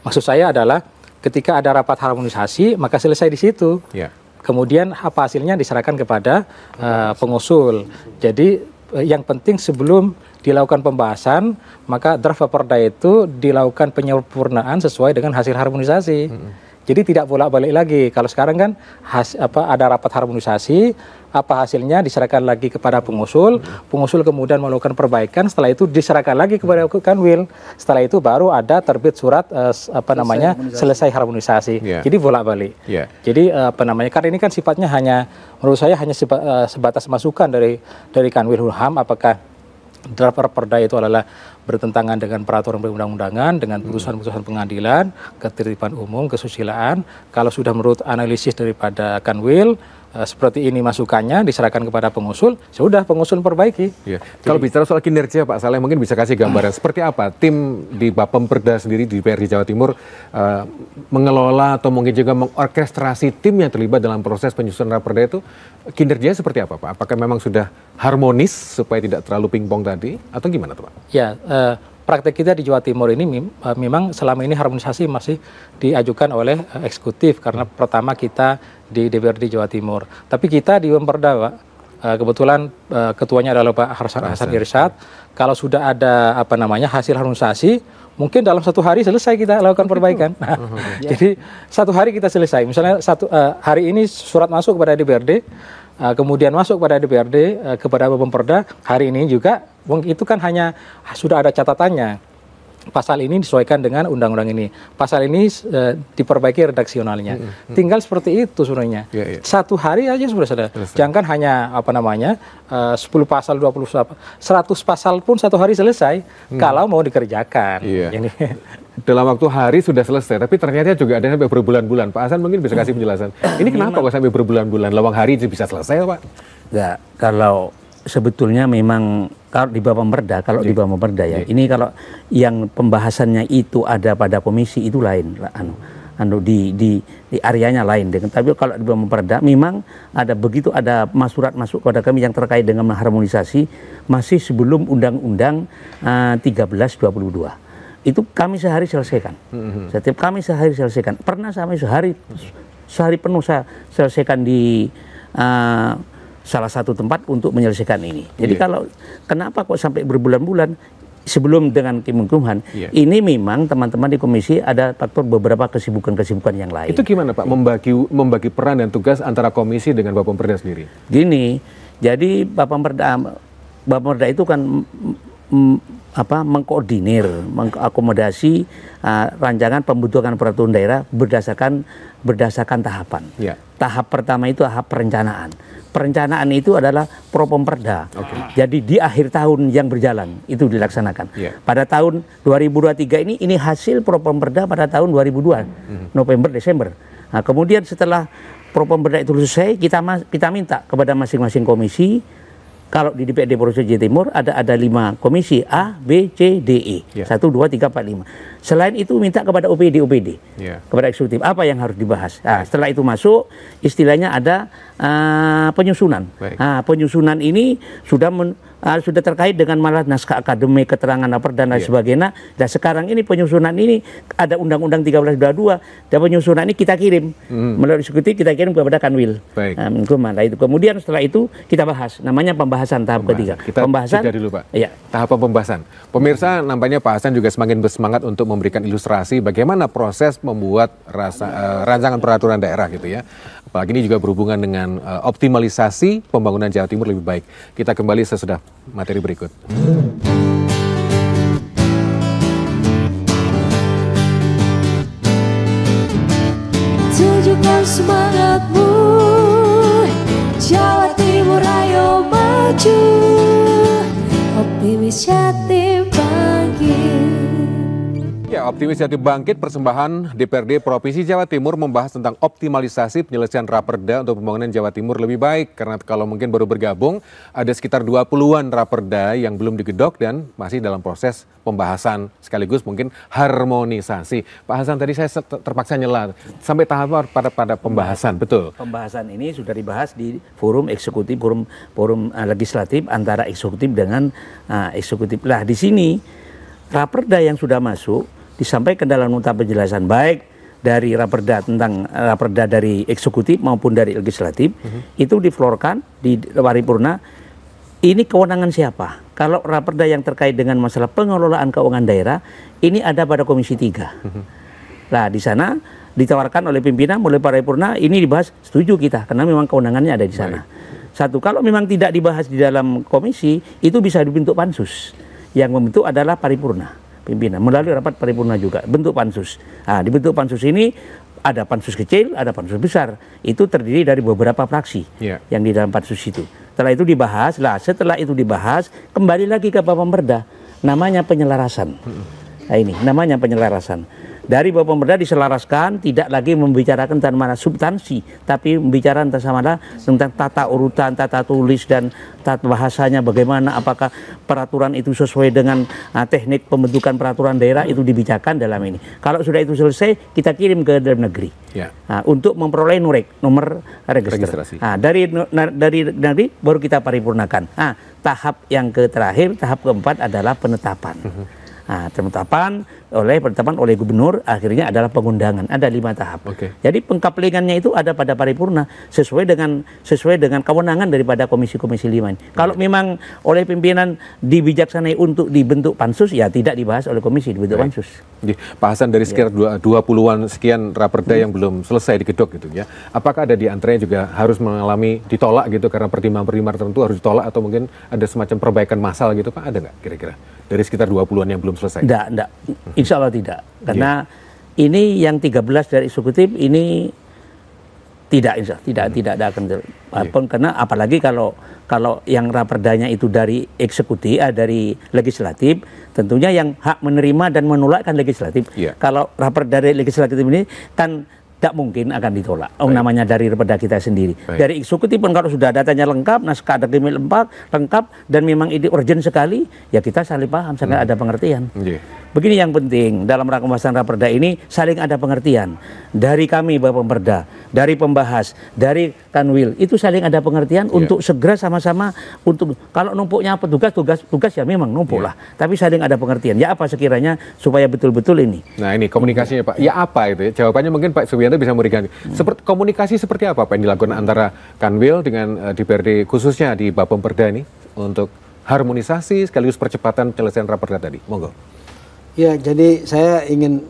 S6: Maksud saya adalah ketika ada rapat harmonisasi, maka selesai di situ. Kemudian apa hasilnya diserahkan kepada pengusul. Jadi yang penting sebelum dilakukan pembahasan, maka draft raperda itu dilakukan penyempurnaan sesuai dengan hasil harmonisasi. Jadi tidak bolak-balik lagi. Kalau sekarang kan ada rapat harmonisasi, apa hasilnya diserahkan lagi kepada pengusul, pengusul kemudian melakukan perbaikan, setelah itu diserahkan lagi kepada Kanwil. Setelah itu baru ada terbit surat selesai harmonisasi. Jadi bolak-balik. Jadi karena ini kan sifatnya menurut saya hanya sebatas masukan dari Kanwil Humham, apakah draft perda itu adalah bertentangan dengan peraturan perundang-undangan, dengan putusan-putusan pengadilan, ketertiban umum, kesusilaan. Kalau sudah menurut analisis daripada Kanwil, seperti ini masukannya diserahkan kepada pengusul, sudah pengusul perbaiki.
S2: Kalau bicara soal kinerja Pak Saleh, mungkin bisa kasih gambaran seperti apa tim di Bapemperda sendiri di DPRD Jawa Timur mengelola atau mungkin juga mengorkestrasi tim yang terlibat dalam proses penyusunan raperda itu, kinerjanya seperti apa Pak? Apakah memang sudah harmonis supaya tidak terlalu pingpong tadi, atau gimana tuh Pak?
S6: Ya, praktek kita di Jawa Timur ini memang selama ini harmonisasi masih diajukan oleh eksekutif karena pertama kita di DPRD Jawa Timur. Tapi kita di Bapemperda, Pak, kebetulan ketuanya adalah Pak Hasan Irsyad. Kalau sudah ada hasil harmonisasi, mungkin dalam 1 hari selesai kita lakukan perbaikan. Jadi 1 hari kita selesai. Misalnya hari ini surat masuk kepada DPRD, kemudian masuk pada DPRD, kepada Bapemperda, hari ini juga, itu kan hanya sudah ada catatannya. Pasal ini disesuaikan dengan undang-undang ini. Pasal ini diperbaiki redaksionalnya. Tinggal seperti itu sebenarnya. 1 hari aja sudah selesai. Jangan hanya 10 pasal, 20 100 pasal pun 1 hari selesai kalau mau dikerjakan. Ini.
S2: Dalam waktu hari sudah selesai, tapi ternyata juga ada sampai berbulan-bulan. Pak Hasan mungkin bisa kasih penjelasan. Ini kenapa kok sampai berbulan-bulan? Lawang hari bisa selesai, Pak?
S3: Enggak, kalau sebetulnya memang kalau di Bapemperda, ya, ini kalau yang pembahasannya itu ada pada komisi itu lain, di areanya lain. Tapi kalau di Bapemperda memang ada surat masuk kepada kami yang terkait dengan harmonisasi masih sebelum Undang-Undang 1322. Itu kami sehari selesaikan. Setiap kami sehari selesaikan. Pernah sampai sehari penuh saya selesaikan di salah satu tempat untuk menyelesaikan ini. Jadi kalau kenapa kok sampai berbulan-bulan sebelum dengan Kemenkumham, ini memang teman-teman di komisi ada faktor beberapa kesibukan-kesibukan yang lain.
S2: Itu gimana Pak, membagi peran dan tugas antara komisi dengan Bapemperda sendiri?
S3: Gini, jadi Bapemperda itu kan mengkoordinir, mengakomodasi rancangan pembentukan peraturan daerah berdasarkan tahapan. Tahap pertama itu tahap perencanaan. Perencanaan itu adalah Propemperda. Jadi di akhir tahun yang berjalan itu dilaksanakan. Pada tahun 2023 ini hasil Propemperda pada tahun 2002 November Desember. Nah, kemudian setelah Propemperda itu selesai, kita minta kepada masing-masing komisi. Kalau di DPRD Provinsi Jawa Timur ada 5 komisi A, B, C, D, E. 1, 2, 3, 4, 5. Selain itu minta kepada OPD, kepada eksekutif. Apa yang harus dibahas? Nah, setelah itu masuk, istilahnya ada penyusunan. Penyusunan ini sudah terkait dengan malah naskah akademik, keterangan raperda dan sebagainya. Dan sekarang ini penyusunan ini ada Undang-Undang 1322 dan penyusunan ini kita kirim melalui eksekutif, kita kirim kepada Kanwil. Kemudian setelah itu kita bahas, namanya pembahasan tahap ketiga.
S2: Pembahasan dulu Pak. Tahap pembahasan. Pemirsa, nampaknya Pak Hasan juga semakin bersemangat untuk memberikan ilustrasi bagaimana proses membuat rancangan peraturan daerah gitu ya. Apalagi ini juga berhubungan dengan optimalisasi pembangunan Jawa Timur lebih baik. Kita kembali sesudah materi berikut.
S1: Tunjukkan semangatmu, Jawa Timur ayo maju, optimis Jatim bangkit.
S2: Ya, optimis Jatim bangkit, persembahan DPRD Provinsi Jawa Timur membahas tentang optimalisasi penyelesaian raperda untuk pembangunan Jawa Timur lebih baik. Karena kalau mungkin baru bergabung, ada sekitar 20-an raperda yang belum digedok dan masih dalam proses pembahasan sekaligus mungkin harmonisasi. Pak Hasan, tadi saya terpaksa nyela sampai tahap pada pembahasan, betul?
S3: Pembahasan ini sudah dibahas di forum eksekutif, forum legislatif antara eksekutif dengan eksekutif. Lah di sini raperda yang sudah masuk disampaikan dalam nota penjelasan baik dari raperda dari eksekutif maupun dari legislatif, itu diflorkan di paripurna. Ini kewenangan siapa? Kalau raperda yang terkait dengan masalah pengelolaan keuangan daerah, ini ada pada Komisi 3. Nah, di sana ditawarkan oleh pimpinan, oleh paripurna, ini dibahas, setuju kita, karena memang kewenangannya ada di sana. Satu, kalau memang tidak dibahas di dalam komisi, itu bisa dibentuk pansus. Yang membentuk adalah paripurna, pimpinan, melalui rapat paripurna juga, bentuk pansus. Nah, dibentuk pansus ini, ada pansus kecil, ada pansus besar. Itu terdiri dari beberapa fraksi yang di dalam pansus itu. Setelah itu dibahas, kembali lagi ke Bapemperda, namanya penyelarasan. Nah ini, namanya penyelarasan. Dari Bapemperda diselaraskan, tidak lagi membicarakan tentang mana substansi, tapi membicarakan tentang tata urutan, tata tulis, dan tata bahasanya bagaimana, apakah peraturan itu sesuai dengan teknik pembentukan peraturan daerah, itu dibicarakan dalam ini. Kalau sudah itu selesai, kita kirim ke dalam negeri untuk memperoleh nomor registrasi. Nah, dari negeri baru kita paripurnakan. Tahap yang terakhir, tahap keempat adalah penetapan. Nah, penetapan oleh gubernur akhirnya adalah pengundangan. Ada 5 tahap. Jadi pengkaplingannya itu ada pada paripurna sesuai dengan kewenangan daripada komisi-komisi 5 ini. Kalau memang oleh pimpinan dibijaksanai untuk dibentuk pansus, ya tidak dibahas oleh komisi, dibentuk pansus.
S2: Pak Hasan, dari sekitar 20-an sekian raperda yang belum selesai digedok gitu ya, apakah ada di antaranya juga harus mengalami ditolak gitu karena pertimbangan-pertimbangan tertentu harus ditolak, atau mungkin ada semacam perbaikan massal gitu Pak, ada nggak kira-kira dari sekitar 20-an yang belum selesai?
S3: Enggak, insya Allah tidak, karena ini yang 13 dari eksekutif ini tidak ada akan karena apalagi kalau yang raperdanya itu dari eksekutif, dari legislatif, tentunya yang hak menerima dan menolak kan legislatif. Kalau raperda dari legislatif ini kan tidak mungkin akan ditolak. Namanya dari raperda kita sendiri. Dari eksekutif pun kalau sudah datanya lengkap, naskah akademik lengkap, dan memang ini urgent sekali, ya kita saling paham, saling ada pengertian. Begini yang penting, dalam rangka pembahasan raperda ini saling ada pengertian. Dari kami Bapak Pemperda, dari pembahas, dari Kanwil, itu saling ada pengertian untuk segera sama-sama, untuk kalau numpuknya tugas ya memang numpuk lah. Tapi saling ada pengertian. Ya apa sekiranya supaya betul-betul ini.
S2: Nah ini komunikasinya Pak, ya apa itu ya? Jawabannya mungkin Pak Subianto bisa memberikan. Komunikasi seperti apa Pak yang dilakukan antara Kanwil dengan DPRD khususnya di Bapemperda ini untuk harmonisasi sekaligus percepatan penyelesaian raperda tadi? Monggo.
S4: Ya, jadi saya ingin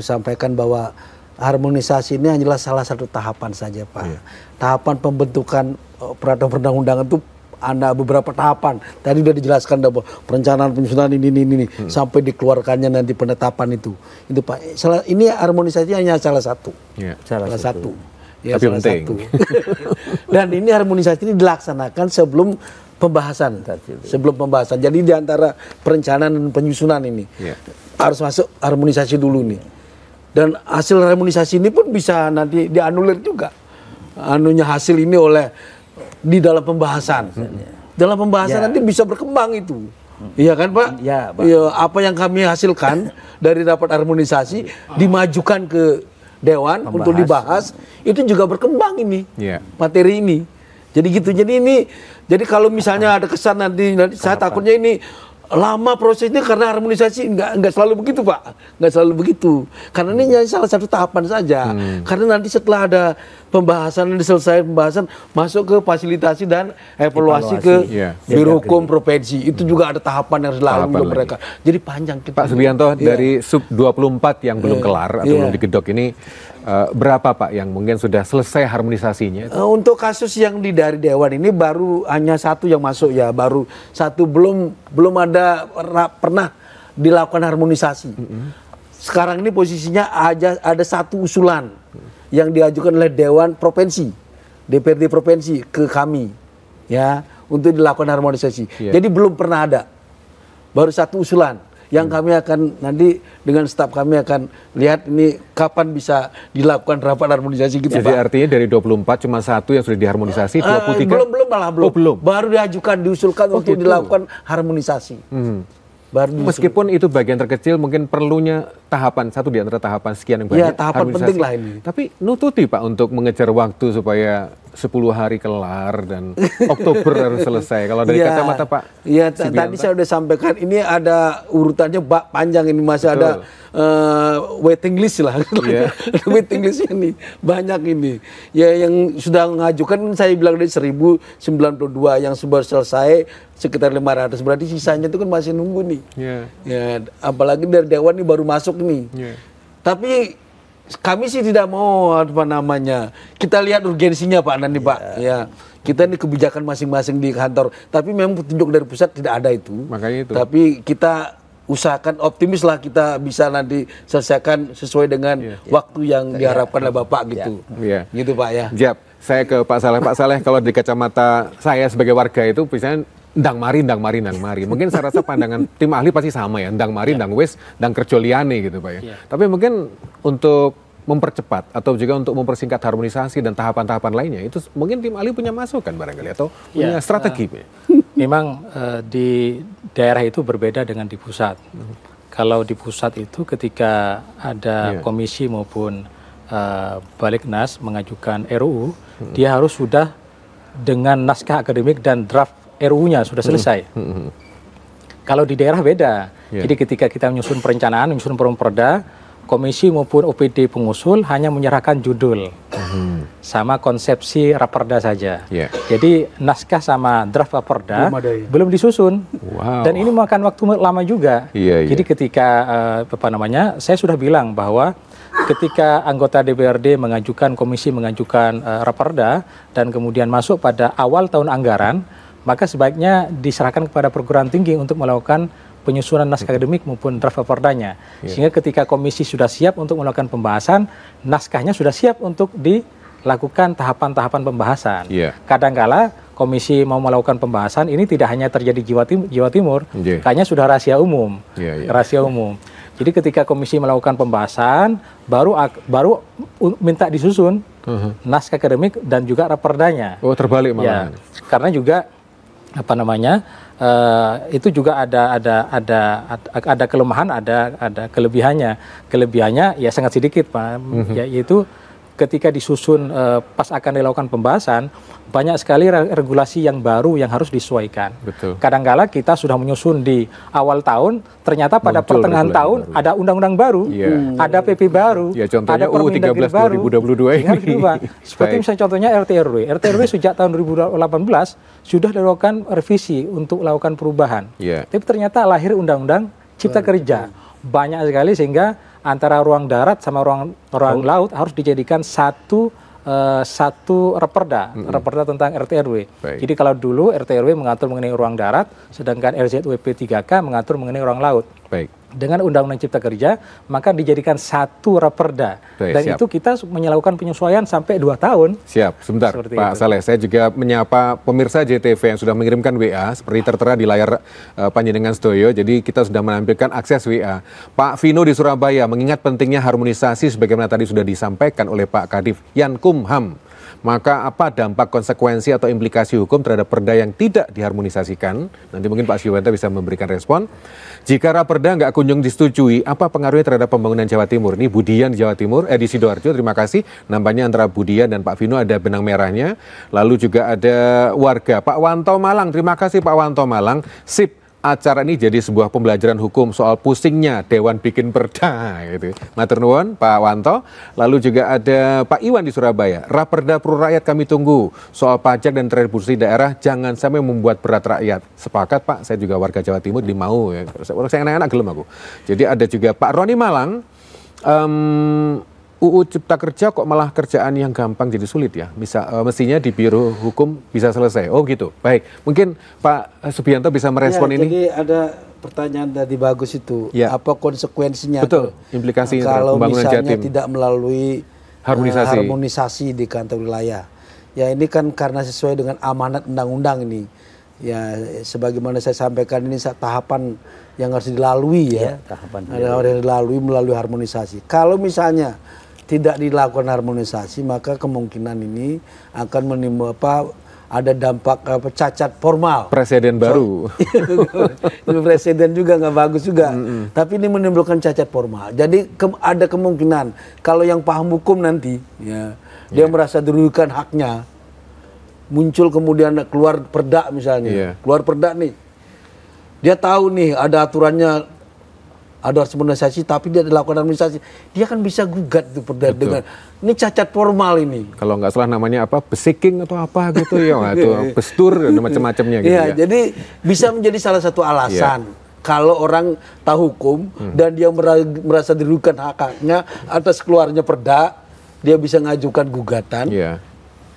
S4: sampaikan bahwa harmonisasi ini hanyalah salah satu tahapan saja Pak. Tahapan pembentukan peraturan perundang-undangan itu ada beberapa tahapan. Tadi sudah dijelaskan bahwa perencanaan penyusunan ini sampai dikeluarkannya nanti penetapan itu Pak. Ini harmonisasi hanya salah satu. Salah satu. Ya,
S2: tapi penting.
S4: Dan ini harmonisasi ini dilaksanakan sebelum pembahasan. Jadi di antara perencanaan dan penyusunan ini harus masuk harmonisasi dulu nih. Dan hasil harmonisasi ini pun bisa nanti dianulir juga. Hasil ini di dalam pembahasan. Dalam pembahasan nanti bisa berkembang itu. Iya kan Pak?
S3: Ya, Pak.
S4: Ya, apa yang kami hasilkan dari rapat harmonisasi dimajukan ke Dewan untuk dibahas, itu juga berkembang ini materi ini. Jadi gitu. Jadi kalau misalnya ada kesan nanti saya takutnya ini lama prosesnya karena harmonisasi nggak selalu begitu Pak, nggak selalu begitu. Karena ini salah satu tahapan saja. Karena nanti setelah ada pembahasan dan selesai pembahasan masuk ke fasilitasi dan evaluasi ke Biro Hukum Provinsi. Itu juga ada tahapan yang harus dilalui untuk mereka. Jadi panjang.
S2: Pak Subianto, dari sub 24 yang belum kelar atau belum digedok ini, berapa Pak yang mungkin sudah selesai harmonisasinya?
S4: Untuk kasus yang dari Dewan ini baru hanya satu yang masuk ya, baru satu, belum ada pernah dilakukan harmonisasi. Sekarang ini posisinya ada satu usulan yang diajukan oleh Dewan Provinsi, DPRD Provinsi ke kami ya untuk dilakukan harmonisasi. Jadi belum pernah ada, baru satu usulan. Yang kami akan nanti dengan staf kami akan lihat ini kapan bisa dilakukan rapat harmonisasi gitu.
S2: Jadi Pak, artinya dari 24 cuma satu yang sudah diharmonisasi, 23? Belum. Baru diusulkan untuk dilakukan harmonisasi. Meskipun itu bagian terkecil, mungkin perlunya tahapan, satu di antara tahapan sekian yang banyak.
S4: Ya, tahapan penting lah ini.
S2: Tapi nututi Pak untuk mengejar waktu supaya 10 hari kelar dan Oktober harus selesai. Kalau dari kacamata Pak
S4: tadi saya sudah sampaikan, ini ada urutannya panjang ini, masih ada waiting list lah. Waiting list ini banyak ini. Ya, yang sudah mengajukan saya bilang dari 1092, yang sudah selesai sekitar 500, berarti sisanya itu kan masih nunggu nih. Ya, apalagi dari Dewan ini baru masuk nih. Tapi kami sih tidak mau kita lihat urgensinya Pak nanti Pak. Ya, kita ini kebijakan masing-masing di kantor. Tapi memang petunjuk dari pusat tidak ada itu. Makanya itu. Tapi kita usahakan, optimis lah kita bisa nanti selesaikan sesuai dengan waktu yang diharapkan oleh Bapak gitu. Gitu Pak ya.
S2: Siap. Saya ke Pak Saleh. Pak Saleh, kalau di kacamata saya sebagai warga itu misalnya ndang mari. Mungkin saya rasa pandangan tim ahli pasti sama ya, ndang mari, ndang wes, ndang kerja liane gitu Pak ya. Tapi mungkin untuk mempercepat atau juga untuk mempersingkat harmonisasi dan tahapan-tahapan lainnya, itu mungkin tim ahli punya masukan barangkali atau punya strategi.
S6: Memang di daerah itu berbeda dengan di pusat. Kalau di pusat itu ketika ada komisi maupun Baliknas mengajukan RUU, dia harus sudah dengan naskah akademik dan draft RUU-nya sudah selesai. Kalau di daerah beda.
S2: Yeah.
S6: Jadi ketika kita menyusun perencanaan, menyusun perda, komisi maupun OPD pengusul hanya menyerahkan judul sama konsepsi raperda saja.
S2: Yeah.
S6: Jadi naskah sama draft raperda belum disusun.
S2: Wow.
S6: Dan ini memakan waktu lama juga.
S2: Yeah,
S6: Jadi ketika saya sudah bilang bahwa ketika anggota DPRD mengajukan, komisi mengajukan raperda dan kemudian masuk pada awal tahun anggaran, maka sebaiknya diserahkan kepada perguruan tinggi untuk melakukan penyusunan naskah akademik maupun draft rapordanya. Sehingga ketika komisi sudah siap untuk melakukan pembahasan, naskahnya sudah siap untuk dilakukan tahapan-tahapan pembahasan. Kadangkala komisi mau melakukan pembahasan, ini tidak hanya terjadi di Jawa Timur, kayaknya sudah rahasia umum. Rahasia umum. Jadi ketika komisi melakukan pembahasan, baru minta disusun naskah akademik dan juga rapordanya.
S2: Oh, terbalik malah.
S6: Karena juga itu juga ada kelemahan, ada kelebihannya. Kelebihannya ya sangat sedikit, Pak. Yaitu ketika disusun pas akan dilakukan pembahasan, banyak sekali regulasi yang baru yang harus disesuaikan.
S2: Betul.
S6: Kadangkala kita sudah menyusun di awal tahun, ternyata pada pertengahan tahun ada undang-undang baru, ada PP baru,
S2: contohnya
S6: ada Permendagri
S2: 13
S6: baru.
S2: 2022 ini.
S6: Seperti misalnya contohnya RT/RW. RT/RW sejak tahun 2018 sudah dilakukan revisi untuk melakukan perubahan. Tapi ternyata lahir Undang-Undang Cipta Kerja. Banyak sekali sehingga antara ruang darat sama ruang laut harus dijadikan satu raperda tentang RT/RW. Jadi kalau dulu RT/RW mengatur mengenai ruang darat, sedangkan RZWP 3K mengatur mengenai ruang laut. Dengan Undang-Undang Cipta Kerja, maka dijadikan satu raperda. Dan itu kita melakukan penyesuaian sampai 2 tahun.
S2: Siap, sebentar Pak Saleh. Saya juga menyapa pemirsa JTV yang sudah mengirimkan WA, seperti tertera di layar panjenengan Stoyo. Jadi kita sudah menampilkan akses WA. Pak Vino di Surabaya mengingat pentingnya harmonisasi sebagaimana tadi sudah disampaikan oleh Pak Kadif Yankumham. Maka apa dampak, konsekuensi atau implikasi hukum terhadap perda yang tidak diharmonisasikan? Nanti mungkin Pak Siwanta bisa memberikan respon. Jika raperda nggak kunjung disetujui, apa pengaruhnya terhadap pembangunan Jawa Timur? Ini Budian di Jawa Timur, di Sidoarjo, terima kasih. Nampaknya antara Budian dan Pak Vino ada benang merahnya. Lalu juga ada warga, Pak Wanto Malang, terima kasih Pak Wanto Malang. Sip. Acara ini jadi sebuah pembelajaran hukum soal pusingnya Dewan bikin perda gitu. Matur nuwun Pak Wanto. Lalu juga ada Pak Iwan di Surabaya. Raperda Pro Rakyat kami tunggu. Soal pajak dan retribusi daerah jangan sampai membuat berat rakyat. Sepakat Pak, saya juga warga Jawa Timur di mau ya. Saya enak-enak gelem aku. Jadi ada juga Pak Roni Malang. UU Cipta Kerja kok malah kerjaan yang gampang jadi sulit ya? Mestinya di Biro Hukum bisa selesai. Oh gitu. Baik. Mungkin Pak Subianto bisa merespon ini.
S4: Jadi ada pertanyaan tadi bagus itu. Apa konsekuensinya?
S2: Betul. Implikasi
S4: kalau
S2: pembangunan Jatim.
S4: misalnya tidak melalui harmonisasi di kantor wilayah. Ya ini kan karena sesuai dengan amanat undang-undang ini. Ya sebagaimana saya sampaikan ini tahapan yang harus dilalui ya. Ada yang dilalui melalui harmonisasi. Kalau misalnya tidak dilakukan harmonisasi, maka kemungkinan ini akan menimbulkan ada dampak cacat formal.
S2: Presiden baru.
S4: Presiden juga nggak bagus juga. Tapi ini menimbulkan cacat formal. Jadi ada kemungkinan kalau yang paham hukum nanti, dia merasa dirugikan haknya, muncul kemudian keluar perda misalnya, keluar perda nih, dia tahu nih ada aturannya. Ada harmonisasi tapi dia dilakukan harmonisasi, dia kan bisa gugat tuh perda dengan ini cacat formal ini.
S2: Kalau nggak salah namanya apa, besiking atau apa gitu ya, atau bestur dan macam-macamnya gitu ya.
S4: Jadi bisa menjadi salah satu alasan kalau orang tahu hukum dan dia merasa dirugikan hak-haknya atas keluarnya perda, dia bisa ngajukan gugatan.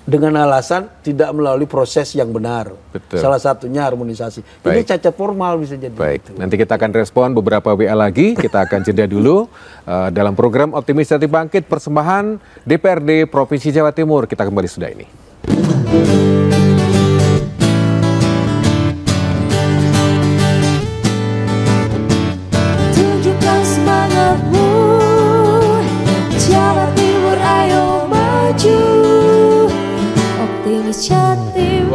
S4: Dengan alasan tidak melalui proses yang benar. Salah satunya harmonisasi. Ini cacat formal bisa jadi.
S2: Baik, nanti kita akan respon beberapa WA lagi. Kita akan jeda dulu dalam program Optimis Jati Bangkit persembahan DPRD Provinsi Jawa Timur. Kita kembali sudah ini.
S1: Tunjukkan semangatmu, Jawa Timur ayo maju.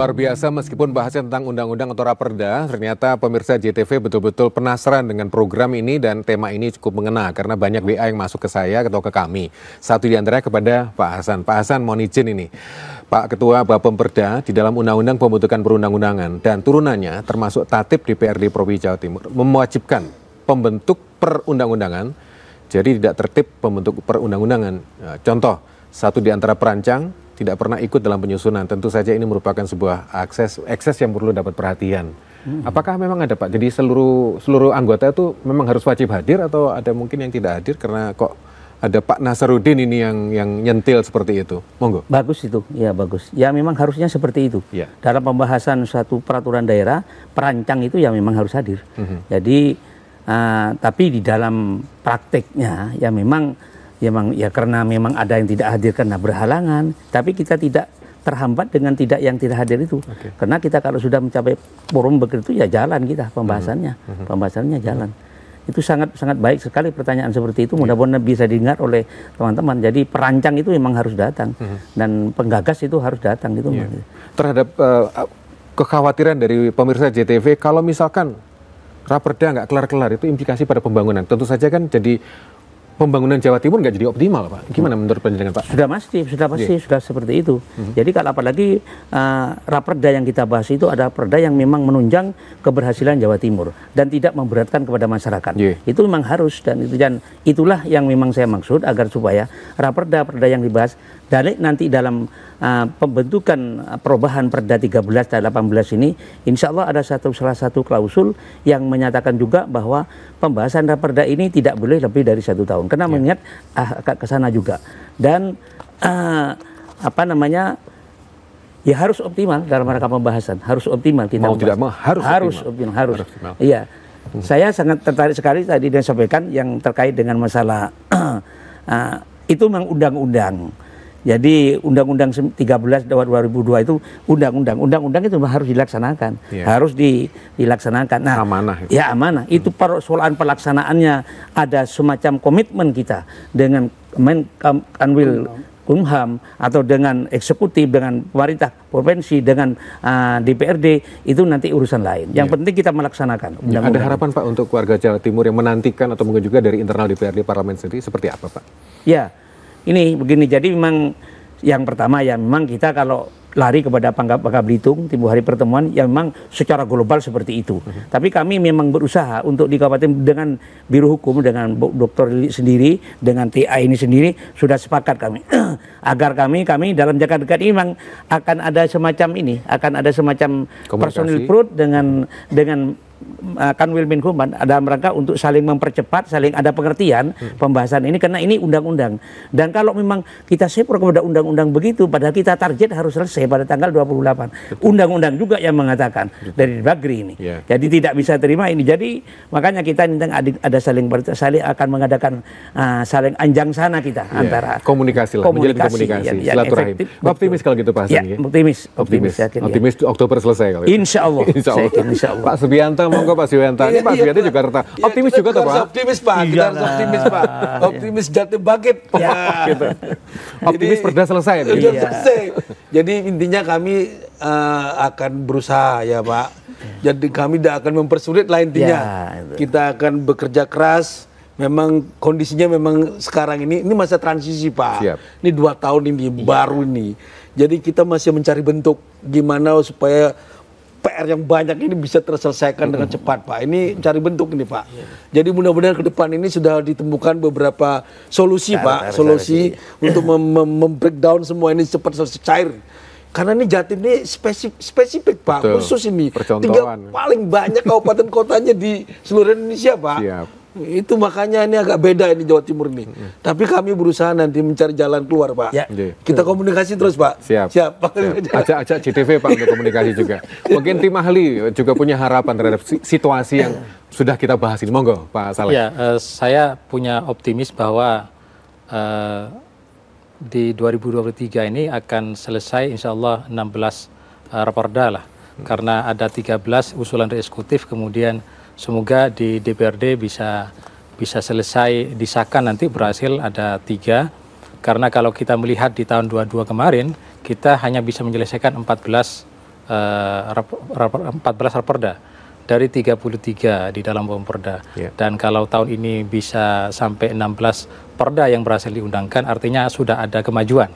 S2: Luar biasa, meskipun bahasnya tentang undang-undang atau raperda, ternyata pemirsa JTV betul-betul penasaran dengan program ini dan tema ini cukup mengena karena banyak WA yang masuk ke saya atau ke kami. Satu di antaranya kepada Pak Hasan. Pak Hasan, mohon izin ini. Pak Ketua Bapemperda, di dalam Undang-Undang Pembentukan Perundang-undangan dan turunannya termasuk Tatip DPRD Provinsi Jawa Timur mewajibkan pembentuk perundang-undangan, jadi tidak tertib pembentuk perundang-undangan. Nah, contoh, satu di antara perancang tidak pernah ikut dalam penyusunan. Tentu saja ini merupakan sebuah ekses yang perlu dapat perhatian. Apakah memang ada Pak? Jadi seluruh anggota itu memang harus wajib hadir atau ada mungkin yang tidak hadir karena kok ada Pak Nasaruddin ini yang nyentil seperti itu? Monggo.
S3: Bagus itu, ya bagus. Ya memang harusnya seperti itu.
S2: Ya.
S3: Dalam pembahasan suatu peraturan daerah, perancang itu ya memang harus hadir. Jadi, tapi di dalam prakteknya ya memang ya karena memang ada yang tidak hadir karena berhalangan, tapi kita tidak terhambat dengan yang tidak hadir itu. Karena kita kalau sudah mencapai forum begitu ya jalan kita pembahasannya jalan. Itu sangat baik sekali pertanyaan seperti itu, mudah-mudahan bisa didengar oleh teman-teman. Jadi perancang itu memang harus datang dan penggagas itu harus datang gitu.
S2: Terhadap kekhawatiran dari pemirsa JTV kalau misalkan raperda nggak kelar-kelar, itu implikasi pada pembangunan. Tentu saja kan jadi pembangunan Jawa Timur nggak jadi optimal, Pak. Gimana menurut pandangan Pak?
S3: Sudah pasti sudah seperti itu. Jadi kalau apalagi raperda yang kita bahas itu ada raperda yang memang menunjang keberhasilan Jawa Timur dan tidak memberatkan kepada masyarakat. Itu memang harus dan itulah yang memang saya maksud agar supaya raperda yang dibahas dari nanti dalam pembentukan perubahan Perda 13 dan 18 ini, insya Allah ada salah satu klausul yang menyatakan juga bahwa pembahasan raperda ini tidak boleh lebih dari 1 tahun. Karena mengingat ke sana juga. Dan ya harus optimal dalam rangka pembahasan, harus optimal kita
S2: mau tidak mau harus optimal.
S3: Iya. Saya sangat tertarik sekali tadi yang sampaikan yang terkait dengan masalah itu memang undang-undang. Jadi Undang-Undang 13 2002 itu undang-undang itu harus dilaksanakan, harus dilaksanakan. Nah,
S2: amanah.
S3: Ya amanah. Itu persoalan pelaksanaannya ada semacam komitmen kita dengan Kanwil Humham atau dengan eksekutif, dengan pemerintah provinsi, dengan DPRD, itu nanti urusan lain. Yang penting kita melaksanakan.
S2: Ada harapan Pak untuk warga Jawa Timur yang menantikan atau mungkin juga dari internal DPRD Parlemen sendiri seperti apa Pak?
S3: Ya. Ini begini, jadi memang yang pertama ya memang kita kalau lari kepada Bangka Belitung, tempo hari pertemuan, ya memang secara global seperti itu. Tapi kami memang berusaha untuk di Kabupaten dengan Biro Hukum, dengan Dr. Lili sendiri, dengan TA ini sendiri, sudah sepakat kami. Agar kami dalam jangka dekat ini memang akan ada semacam personil perut dengan Kanwil Menkumham dalam rangka untuk saling mempercepat, saling ada pengertian pembahasan ini karena ini undang-undang. Dan kalau memang kita sepur kepada undang-undang begitu, padahal kita target harus selesai pada tanggal 28. Undang-undang juga yang mengatakan dari Bagri ini. Jadi tidak bisa terima ini. Jadi makanya kita ada saling akan mengadakan saling anjang sana kita antara
S2: komunikasi lah, menjalin komunikasi, silaturahim. Optimis kalau gitu Pak Hasan ya? Optimis Oktober selesai kalau itu.
S3: Insya Allah.
S2: Pak Subianto, monggo Pak Subianto. Ini Pak Subianto juga optimis juga tuh Pak.
S4: Optimis Pak, kita harus optimis Pak. Optimis Jatim bangkit.
S2: Gitu. Optimis perda selesai.
S4: Selesai. Jadi intinya kami akan berusaha ya Pak. Jadi kami tidak akan mempersulit lah intinya. Kita akan bekerja keras. Memang kondisinya memang sekarang ini masa transisi Pak. Ini 2 tahun ini baru ini. Jadi kita masih mencari bentuk gimana supaya PR yang banyak ini bisa terselesaikan dengan cepat Pak. Ini cari bentuk ini Pak. Jadi mudah-mudahan ke depan ini sudah ditemukan beberapa solusi Pak. Solusi untuk membreakdown semua ini cepat selesai cair. Karena ini Jatim ini spesifik Pak. Khusus ini. Tinggal paling banyak kabupaten kotanya di seluruh Indonesia Pak. Itu makanya ini agak beda ini Jawa Timur ini. Tapi kami berusaha nanti mencari jalan keluar Pak. Kita komunikasi terus Pak. Siap.
S2: Ajak JTV Pak untuk komunikasi juga. Mungkin tim ahli juga punya harapan terhadap situasi yang sudah kita bahas ini. Monggo Pak Saleh.
S6: Ya, saya punya optimis bahwa di 2023 ini akan selesai insya Allah 16 raperda lah. Karena ada 13 usulan dari eksekutif, kemudian semoga di DPRD bisa selesai disahkan nanti berhasil ada 3. Karena kalau kita melihat di tahun 22 kemarin, kita hanya bisa menyelesaikan 14 14 raperda dari 33 di dalam Pemperda. Dan kalau tahun ini bisa sampai 16 perda yang berhasil diundangkan, artinya sudah ada kemajuan.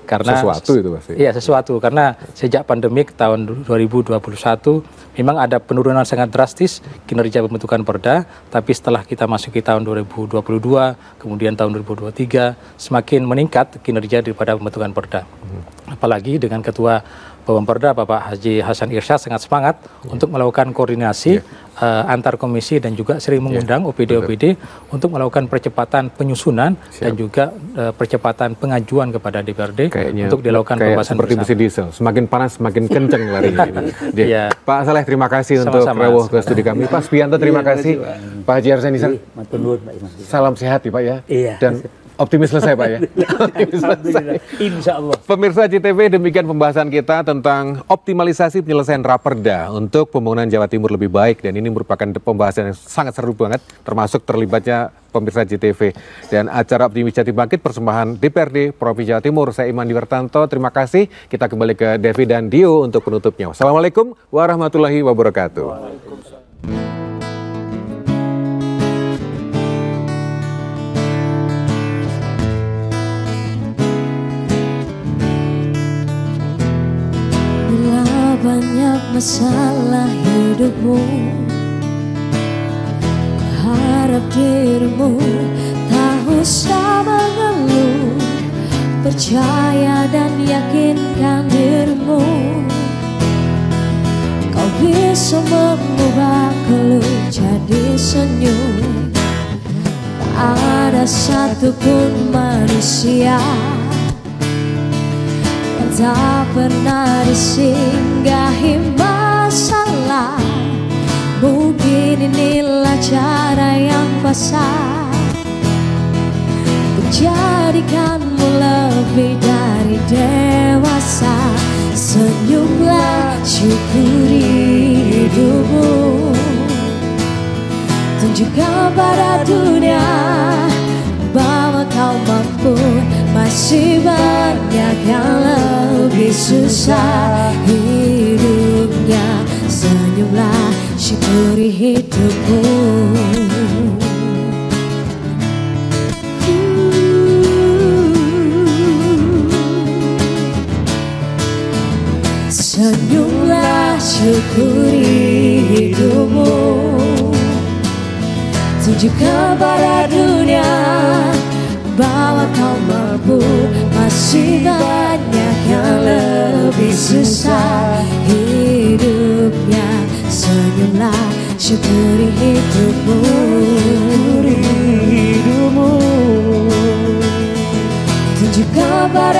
S6: Karena
S2: sesuatu itu pasti.
S6: Iya, sesuatu. Karena sejak pandemik tahun 2021 memang ada penurunan sangat drastis kinerja pembentukan perda, tapi setelah kita masuki tahun 2022, kemudian tahun 2023 semakin meningkat kinerja daripada pembentukan perda. Apalagi dengan Ketua Pemperda Bapak Haji Hasan Irsyad sangat semangat untuk melakukan koordinasi antar komisi dan juga sering mengundang OPD-OPD untuk melakukan percepatan penyusunan dan juga percepatan pengajuan kepada DPRD untuk dilakukan pembahasan
S2: seperti mesin diesel, semakin panas semakin kencang larinya ini. Pak Saleh, terima kasih untuk rawuh ke studi kami. Pak Subianto, terima kasih. Pak Haji Hasan Irsyad, salam sehat ya Pak ya. Dan optimis selesai Pak ya. Optimis selesai. Insya Allah. Pemirsa JTV, demikian pembahasan kita tentang optimalisasi penyelesaian raperda untuk pembangunan Jawa Timur lebih baik. Dan ini merupakan pembahasan yang sangat seru banget, termasuk terlibatnya pemirsa JTV. Dan acara Optimis Jatim Bangkit persembahan DPRD Provinsi Jawa Timur. Saya Iman Diwertanto, terima kasih. Kita kembali ke Devi dan Dio untuk penutupnya. Wassalamualaikum warahmatullahi wabarakatuh.
S1: Banyak masalah hidupmu, harap dirimu tak usah mengeluh, percaya dan yakinkan dirimu, kau bisa mengubah keluh jadi senyum. Tak ada satupun manusia tak pernah disinggahi masalah. Mungkin inilah cara yang pasah menjadikanmu lebih dari dewasa. Senyumlah, syukuri hidupmu, tunjukkan pada dunia bahwa kau mampu. Masih banyak yang lebih susah hidupnya. Senyumlah, syukuri hidupmu. Senyumlah, syukuri hidupmu, tunjukkan pada dunia bahwa kau mampu. Masih banyak yang lebih susah hidupnya. Senyumlah, syukuri hidupmu. Tunjukkan pada